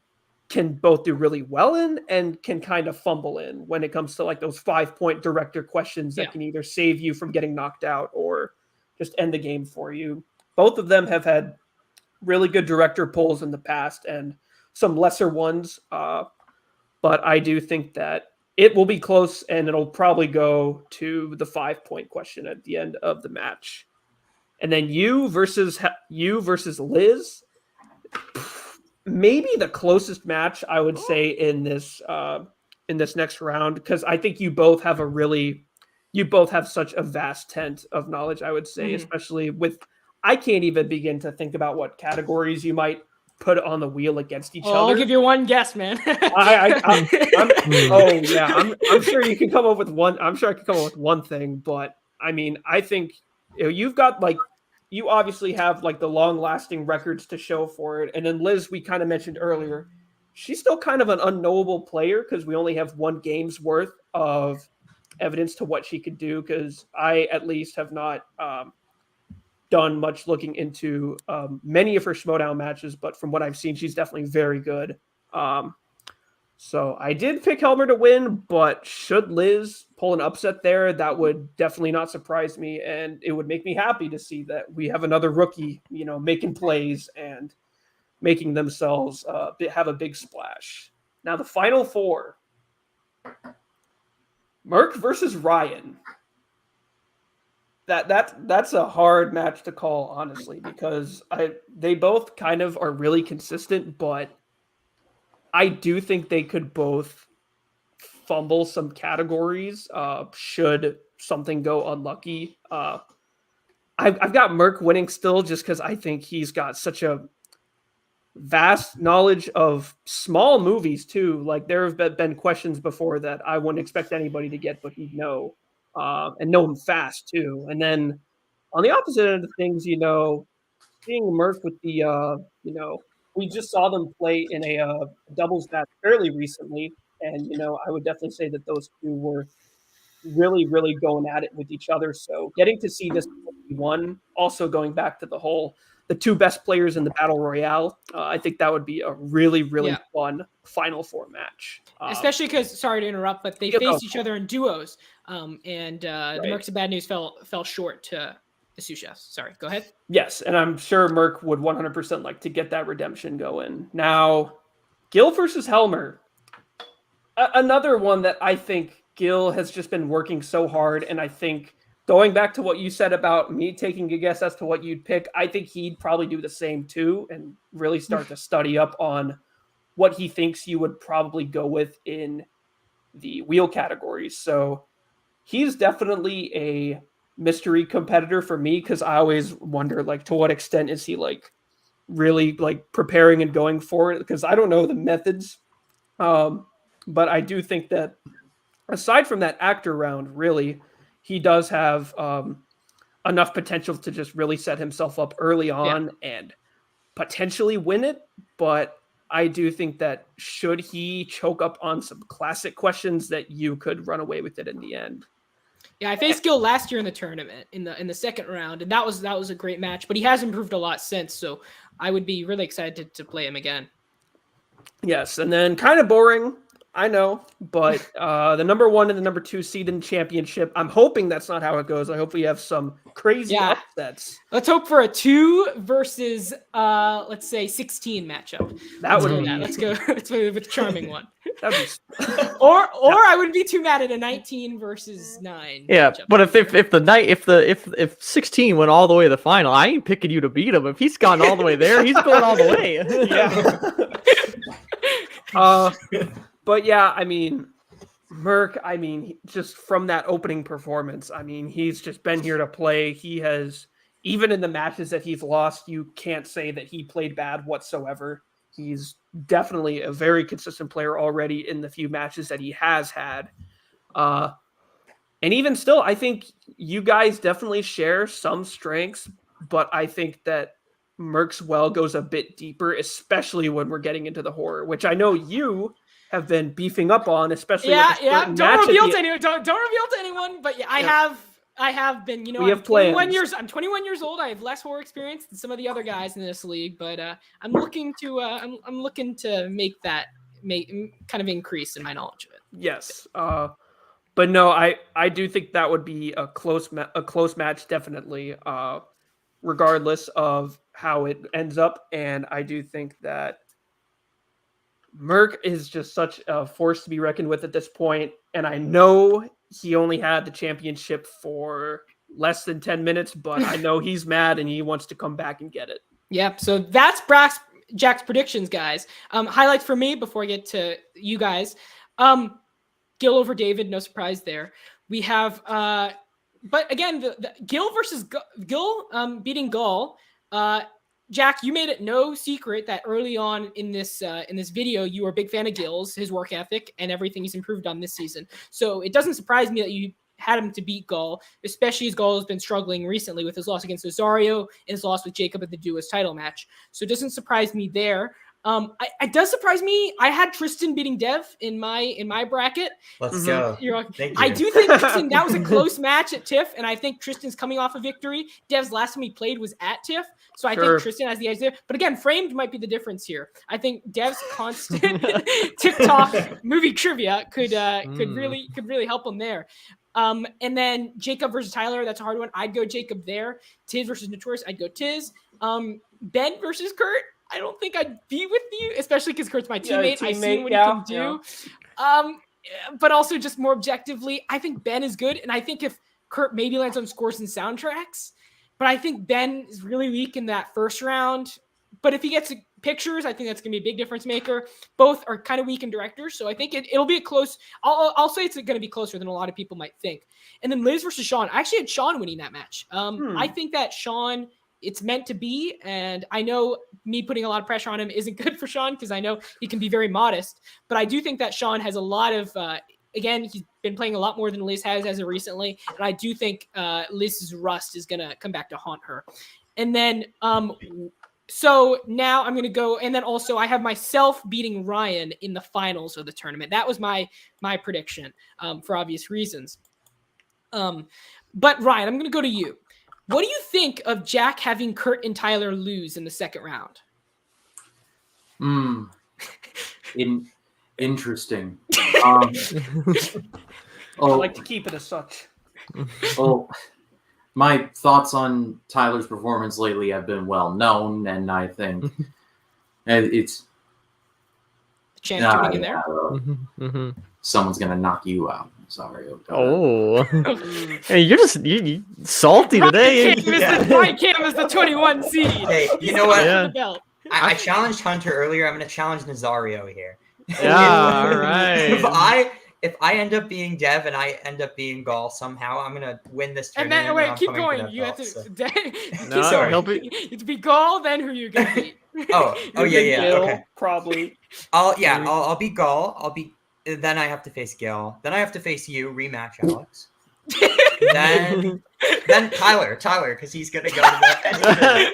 can both do really well in and can kind of fumble in when it comes to like those 5-point director questions that can either save you from getting knocked out or just end the game for you. Both of them have had really good director polls in the past and some lesser ones, but I do think that it will be close, and it'll probably go to the 5-point question at the end of the match. And then you versus Liz, maybe the closest match I would say in this next round, because I think you both have such a vast tent of knowledge, I would say, especially with, I can't even begin to think about what categories you might put on the wheel against each other. I'll give you one guess, man. I'm sure you can come up with one. I'm sure I can come up with one thing, but I mean, I think you've got like, you obviously have like the long-lasting records to show for it. And then Liz, we kind of mentioned earlier, she's still kind of an unknowable player because we only have one game's worth of evidence to what she could do, because I at least have not done much looking into many of her Schmoedown matches, but from what I've seen, she's definitely very good. So I did pick Helmer to win, but should Liz pull an upset there, that would definitely not surprise me, and it would make me happy to see that we have another rookie, making plays and making themselves have a big splash. Now the final four: Merc versus Ryan. That's a hard match to call, honestly, because they both kind of are really consistent, but I do think they could both fumble some categories should something go unlucky. I've got Merc winning still just because I think he's got such a vast knowledge of small movies too. Like there have been questions before that I wouldn't expect anybody to get, but he'd know, and know him fast too. And then on the opposite end of things, seeing Merc with the, we just saw them play in a doubles match fairly recently, and I would definitely say that those two were really, really going at it with each other. So getting to see this one, also going back to the two best players in the battle royale, I think that would be a really, really fun Final Four match. Especially because, sorry to interrupt, but they faced each other in duos, and the Mercs of Bad News fell short to the Sous Chefs. Sorry, go ahead. Yes, and I'm sure Merc would 100% like to get that redemption going. Now, Gil versus Helmer. Another one that I think Gil has just been working so hard, and I think going back to what you said about me taking a guess as to what you'd pick, I think he'd probably do the same too and really start to study up on what he thinks you would probably go with in the wheel categories. So he's definitely a mystery competitor for me because I always wonder, like, to what extent is he like really like preparing and going for it, because I don't know the methods. But I do think that aside from that actor round, really, he does have enough potential to just really set himself up early on and potentially win it. But I do think that should he choke up on some classic questions, that you could run away with it in the end. Yeah, I faced Gil last year in the tournament in the second round, and that was a great match. But he has improved a lot since, so I would be really excited to play him again. Yes, and then kind of boring, I know, but the number 1 and the number 2 seed in the championship. I'm hoping that's not how it goes. I hope we have some crazy upsets. Let's hope for a 2 versus let's say 16 matchup. That would be. Let's go with a charming one. That'd be. or I wouldn't be too mad at a 19 versus 9. Yeah, matchup. but if 16 went all the way to the final, I ain't picking you to beat him. If he's gone all the way there, he's going all the way. But yeah, I mean, Merc, just from that opening performance, he's just been here to play. He has, even in the matches that he's lost, you can't say that he played bad whatsoever. He's definitely a very consistent player already in the few matches that he has had. And even still, I think you guys definitely share some strengths, but I think that Merc's well goes a bit deeper, especially when we're getting into the horror, which I know you have been beefing up on, especially Don't reveal to anyone. Don't reveal to anyone. But I have been. We have 21 years. I'm 21 years old. I have less horror experience than some of the other guys in this league. But I'm looking to make that kind of increase in my knowledge of it. Yes. But no, I do think that would be a close match, definitely, regardless of how it ends up. And I do think that Merc is just such a force to be reckoned with at this point. And I know he only had the championship for less than 10 minutes, but I know he's mad and he wants to come back and get it. Yep. So that's Jack's predictions, guys. Highlights for me before I get to you guys. Gil over David, no surprise there. We have, but again, the Gil versus Gil beating Gull. Jack, you made it no secret that early on in this video, you were a big fan of Gil's, his work ethic, and everything he's improved on this season. So it doesn't surprise me that you had him to beat Gull, especially as Gull has been struggling recently with his loss against Osario and his loss with Jacob at the duos title match. So it doesn't surprise me there. It does surprise me. I had Tristan beating Dev in my bracket. Let's go. Thank you. I do think Tristan, that was a close match at TIFF, and I think Tristan's coming off a victory. Dev's last time he played was at TIFF, so I think Tristan has the edge there. But again, framed might be the difference here. I think Dev's constant TikTok movie trivia could really help him there. And then Jacob versus Tyler, that's a hard one. I'd go Jacob there. Tiz versus Notorious, I'd go Tiz. Ben versus Kurt, I don't think I'd be with you, especially because Kurt's my teammate. I've seen what he can do. But also just more objectively, I think Ben is good. And I think if Kurt maybe lands on scores and soundtracks, but I think Ben is really weak in that first round. But if he gets pictures, I think that's going to be a big difference maker. Both are kind of weak in directors, so I think it'll be a close. I'll say it's going to be closer than a lot of people might think. And then Liz versus Sean. I actually had Sean winning that match. I think that Sean, it's meant to be, and I know me putting a lot of pressure on him isn't good for Sean because I know he can be very modest. But I do think that Sean has a lot of. Again, he's been playing a lot more than Liz has as of recently, and I do think Liz's rust is going to come back to haunt her. And then. So now I'm going to go, and then also I have myself beating Ryan in the finals of the tournament. That was my prediction for obvious reasons. But Ryan, I'm going to go to you. What do you think of Jack having Kurt and Tyler lose in the second round? Interesting. I like to keep it as such. Well, my thoughts on Tyler's performance lately have been well known, and I think it's Chance getting in there. Someone's gonna knock you out. Sorry. Oh, hey, you're salty today. Ryan Cam is the 21 seed. Hey, you know what? Yeah. I challenged Hunter earlier. I'm going to challenge Nazario here. Yeah, all right. If I end up being Dev and I end up being Gaul somehow, I'm gonna win this And tournament. then I'm keep coming for going. that You have belt, to. so. No, he'll It's be Gaul, then who you gonna beat? Oh yeah. Gil, Okay. probably. I'll be Gaul. Then I have to face Gil. Then I have to face you. Rematch, Alex. then Tyler, because he's gonna go to the.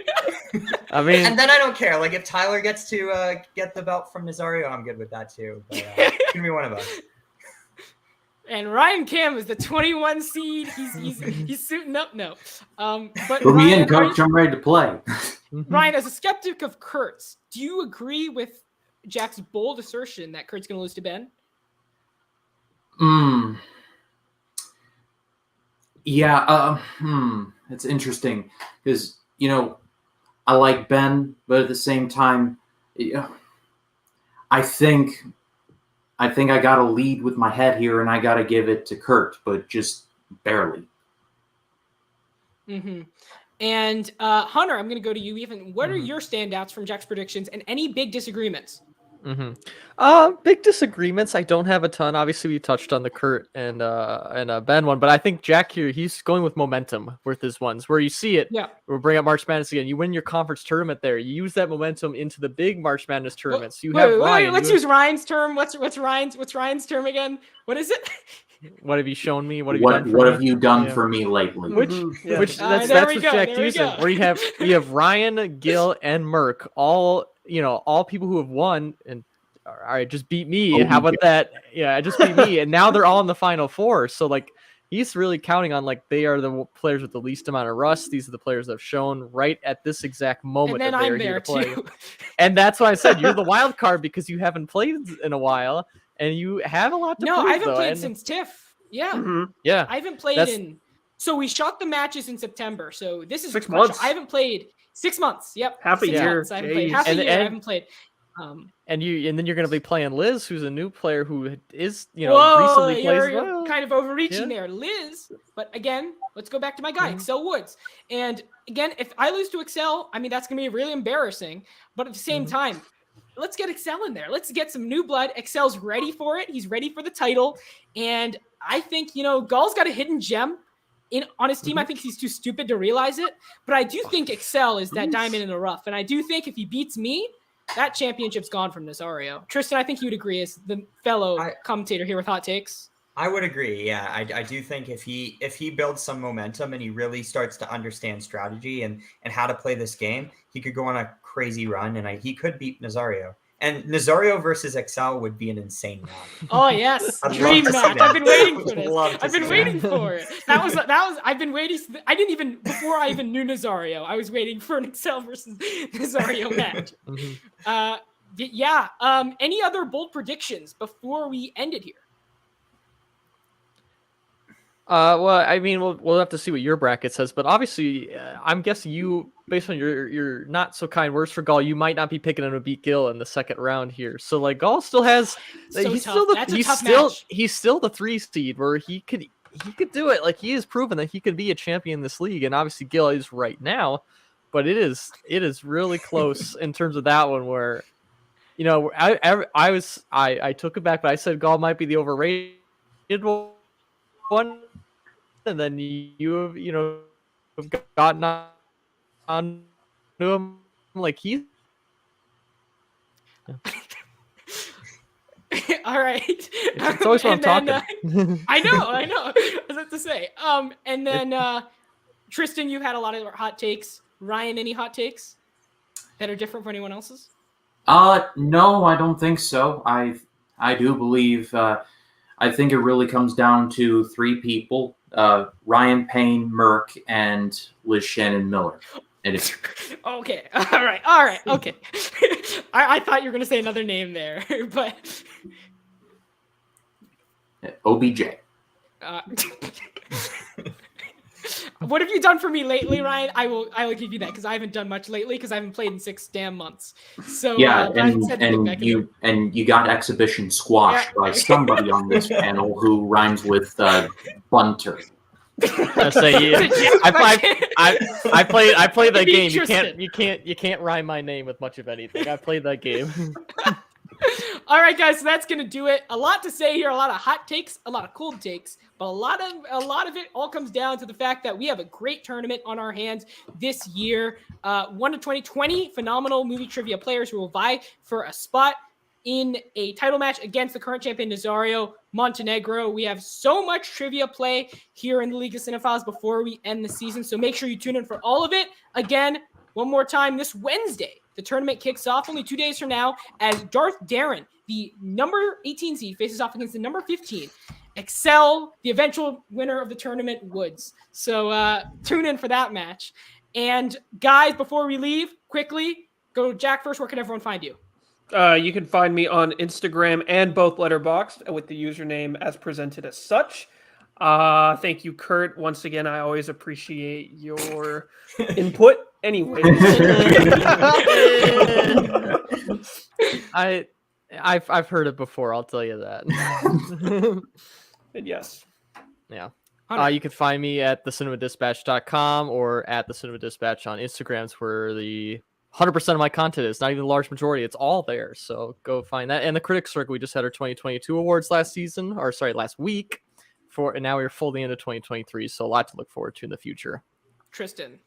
I mean, and then I don't care. Like if Tyler gets to get the belt from Nazario, I'm good with that too. But it's gonna be one of us. And Ryan Cam is the 21 seed. He's suiting up. No, but For me Ryan, and Coach, I'm ready to play. Ryan, as a skeptic of Kurt's, do you agree with Jack's bold assertion that Kurt's going to lose to Ben? Yeah. It's interesting because I like Ben, but at the same time, I think I got to lead with my head here, and I got to give it to Kurt, but just barely. Mm-hmm. And Hunter, I'm going to go to you. Even what are your standouts from Jack's predictions, and any big disagreements? Big disagreements. I don't have a ton. Obviously, we touched on the Kurt and Ben one, but I think Jack here, he's going with momentum with his ones where you see it. Yeah. We'll bring up March Madness again. You win your conference tournament there. You use that momentum into the big March Madness tournaments. Ryan. Let's use Ryan's term. What's Ryan's term again? What is it? What have you shown me? What have you done for me lately? Which that's what Jack using. Where you have Ryan, Gil, and Merc, all people who have won and all right, just beat me. How about that? Yeah, just beat me, and now they're all in the final four. So like, he's really counting on they are the players with the least amount of rust. These are the players that have shown right at this exact moment and that then they're here to play. Too. And that's why I said you're the wild card because you haven't played in a while. And you have a lot to prove. No, I haven't played since TIFF. Yeah. Mm-hmm. Yeah. I haven't played in. So we shot the matches in September. So this is 6 months. I haven't played 6 months. Yep. Half a 6 year. months. I haven't played. Half a year. I haven't played. And then you're going to be playing Liz, who's a new player who is Whoa, recently plays well. You're kind of overreaching there, Liz. But again, let's go back to my guy, Excel Woods. And again, if I lose to Excel, I mean that's going to be really embarrassing. But at the same time, let's get Excel in there. Let's get some new blood. Excel's ready for it. He's ready for the title. And I think, Gaul's got a hidden gem on his team. I think he's too stupid to realize it. But I do think Excel is that diamond in the rough. And I do think if he beats me, that championship's gone from Nazario. Tristan, I think you would agree as the fellow commentator here with Hot Takes. I would agree. Yeah, I do think if he builds some momentum and he really starts to understand strategy and how to play this game, he could go on a crazy run and he could beat Nazario. And Nazario versus Excel would be an insane match. Oh yes, dream match. I've been waiting for this. I've been waiting for it. That was. I've been waiting. I didn't even before I even knew Nazario. I was waiting for an Excel versus Nazario match. Yeah. Any other bold predictions before we end it here? Well, I mean, we'll have to see what your bracket says, but obviously, I'm guessing you, based on your not so kind words for Gaul, you might not be picking him to beat Gil in the second round here. So like, Gaul still has, So he's tough. still the 3 seed where he could he could do it. Like, he has proven that he could be a champion in this league, and obviously Gil is right now. But it is really close in terms of that one where, you know, I took it back, but I said Gall might be the overrated one, and then you know have gotten on to him like he's. All right. It's always what I'm talking. I know. I was about to say. And then Tristan, you had a lot of hot takes. Ryan, any hot takes that are different from anyone else's? No, I don't think so. I do believe. I think it really comes down to three people: Ryan Payne, Merck, and Liz Shannon Miller. And it's Okay. All right. Okay. I thought you were gonna say another name there, but OBJ. What have you done for me lately, Ryan? I will give you that because I haven't done much lately because I haven't played in 6 damn months. So Yeah, Ryan said to get back and you got exhibition squashed by somebody on this panel who rhymes with bunter. I say, yeah. I played that game. You can't rhyme my name with much of anything. I played that game. All right, guys, so that's gonna do it. A lot to say here, a lot of hot takes, a lot of cold takes, but a lot of it all comes down to the fact that we have a great tournament on our hands this year. 1 to 20 phenomenal movie trivia players who will vie for a spot in a title match against the current champion Nazario Montenegro. We have so much trivia play here in the League of Cinephiles before we end the season, so make sure you tune in for all of it. Again, one more time, this Wednesday, the tournament kicks off only 2 days from now as Darth Darren, the number 18 seed, faces off against the number 15, Excel, the eventual winner of the tournament, Woods. So tune in for that match. And guys, before we leave, quickly, go Jack first. Where can everyone find you? You can find me on Instagram and both Letterboxd with the username as presented as such. Thank you, Kurt. Once again, I always appreciate your input. Anyway, I've heard it before. I'll tell you that. and yes, yeah. You can find me at thecinemadispatch.com or at the Cinema Dispatch on Instagram. It's where the 100% of my content is, not even a large majority. It's all there. So go find that. And the Critics Circle, we just had our 2022 awards last week. And now we're fully into 2023. So a lot to look forward to in the future. Tristan.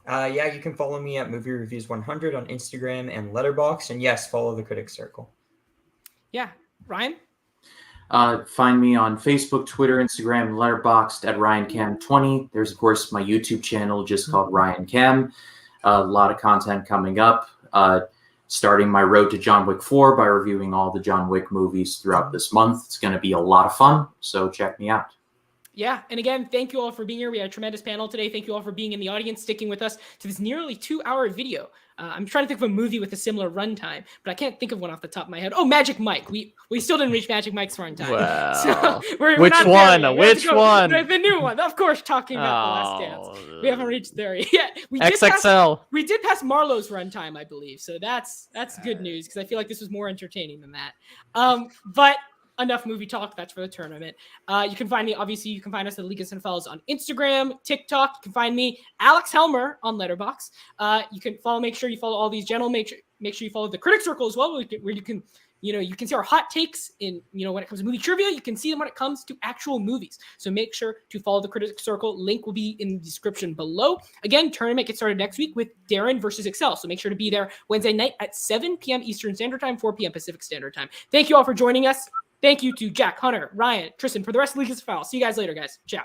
Yeah, you can follow me at Movie Reviews 100 on Instagram and Letterboxd, and yes, follow the Critics Circle. Yeah, Ryan. Find me on Facebook, Twitter, Instagram, and Letterboxd at RyanCam20. There's of course my YouTube channel just called Ryan Cam. A lot of content coming up. Starting my road to John Wick 4 by reviewing all the John Wick movies throughout this month. It's going to be a lot of fun, so check me out. Yeah, and again, thank you all for being here. We had a tremendous panel today. Thank you all for being in the audience, sticking with us to this nearly 2-hour video. I'm trying to think of a movie with a similar runtime, but I can't think of one off the top of my head. Oh, Magic Mike. We still didn't reach Magic Mike's runtime. Wow. So we're Which not one? there yet. Which one? The new one. Of course, talking about The Last Dance. We haven't reached there yet. XXL. We did pass Marlowe's runtime, I believe. So that's good news because I feel like this was more entertaining than that. But enough movie talk. That's for the tournament. You can find me, obviously, you can find us at League of Cinephiles on Instagram, TikTok. You can find me, Alex Helmer, on Letterboxd. You can make sure you follow all these gentlemen. Make sure you follow the Critics Circle as well, where you can see our hot takes in, when it comes to movie trivia. You can see them when it comes to actual movies. So make sure to follow the Critics Circle. Link will be in the description below. Again, tournament gets started next week with Darren versus Excel. So make sure to be there Wednesday night at 7 p.m. Eastern Standard Time, 4 p.m. Pacific Standard Time. Thank you all for joining us. Thank you to Jack, Hunter, Ryan, Tristan, for the rest of the League of Cinephiles. See you guys later, guys. Ciao.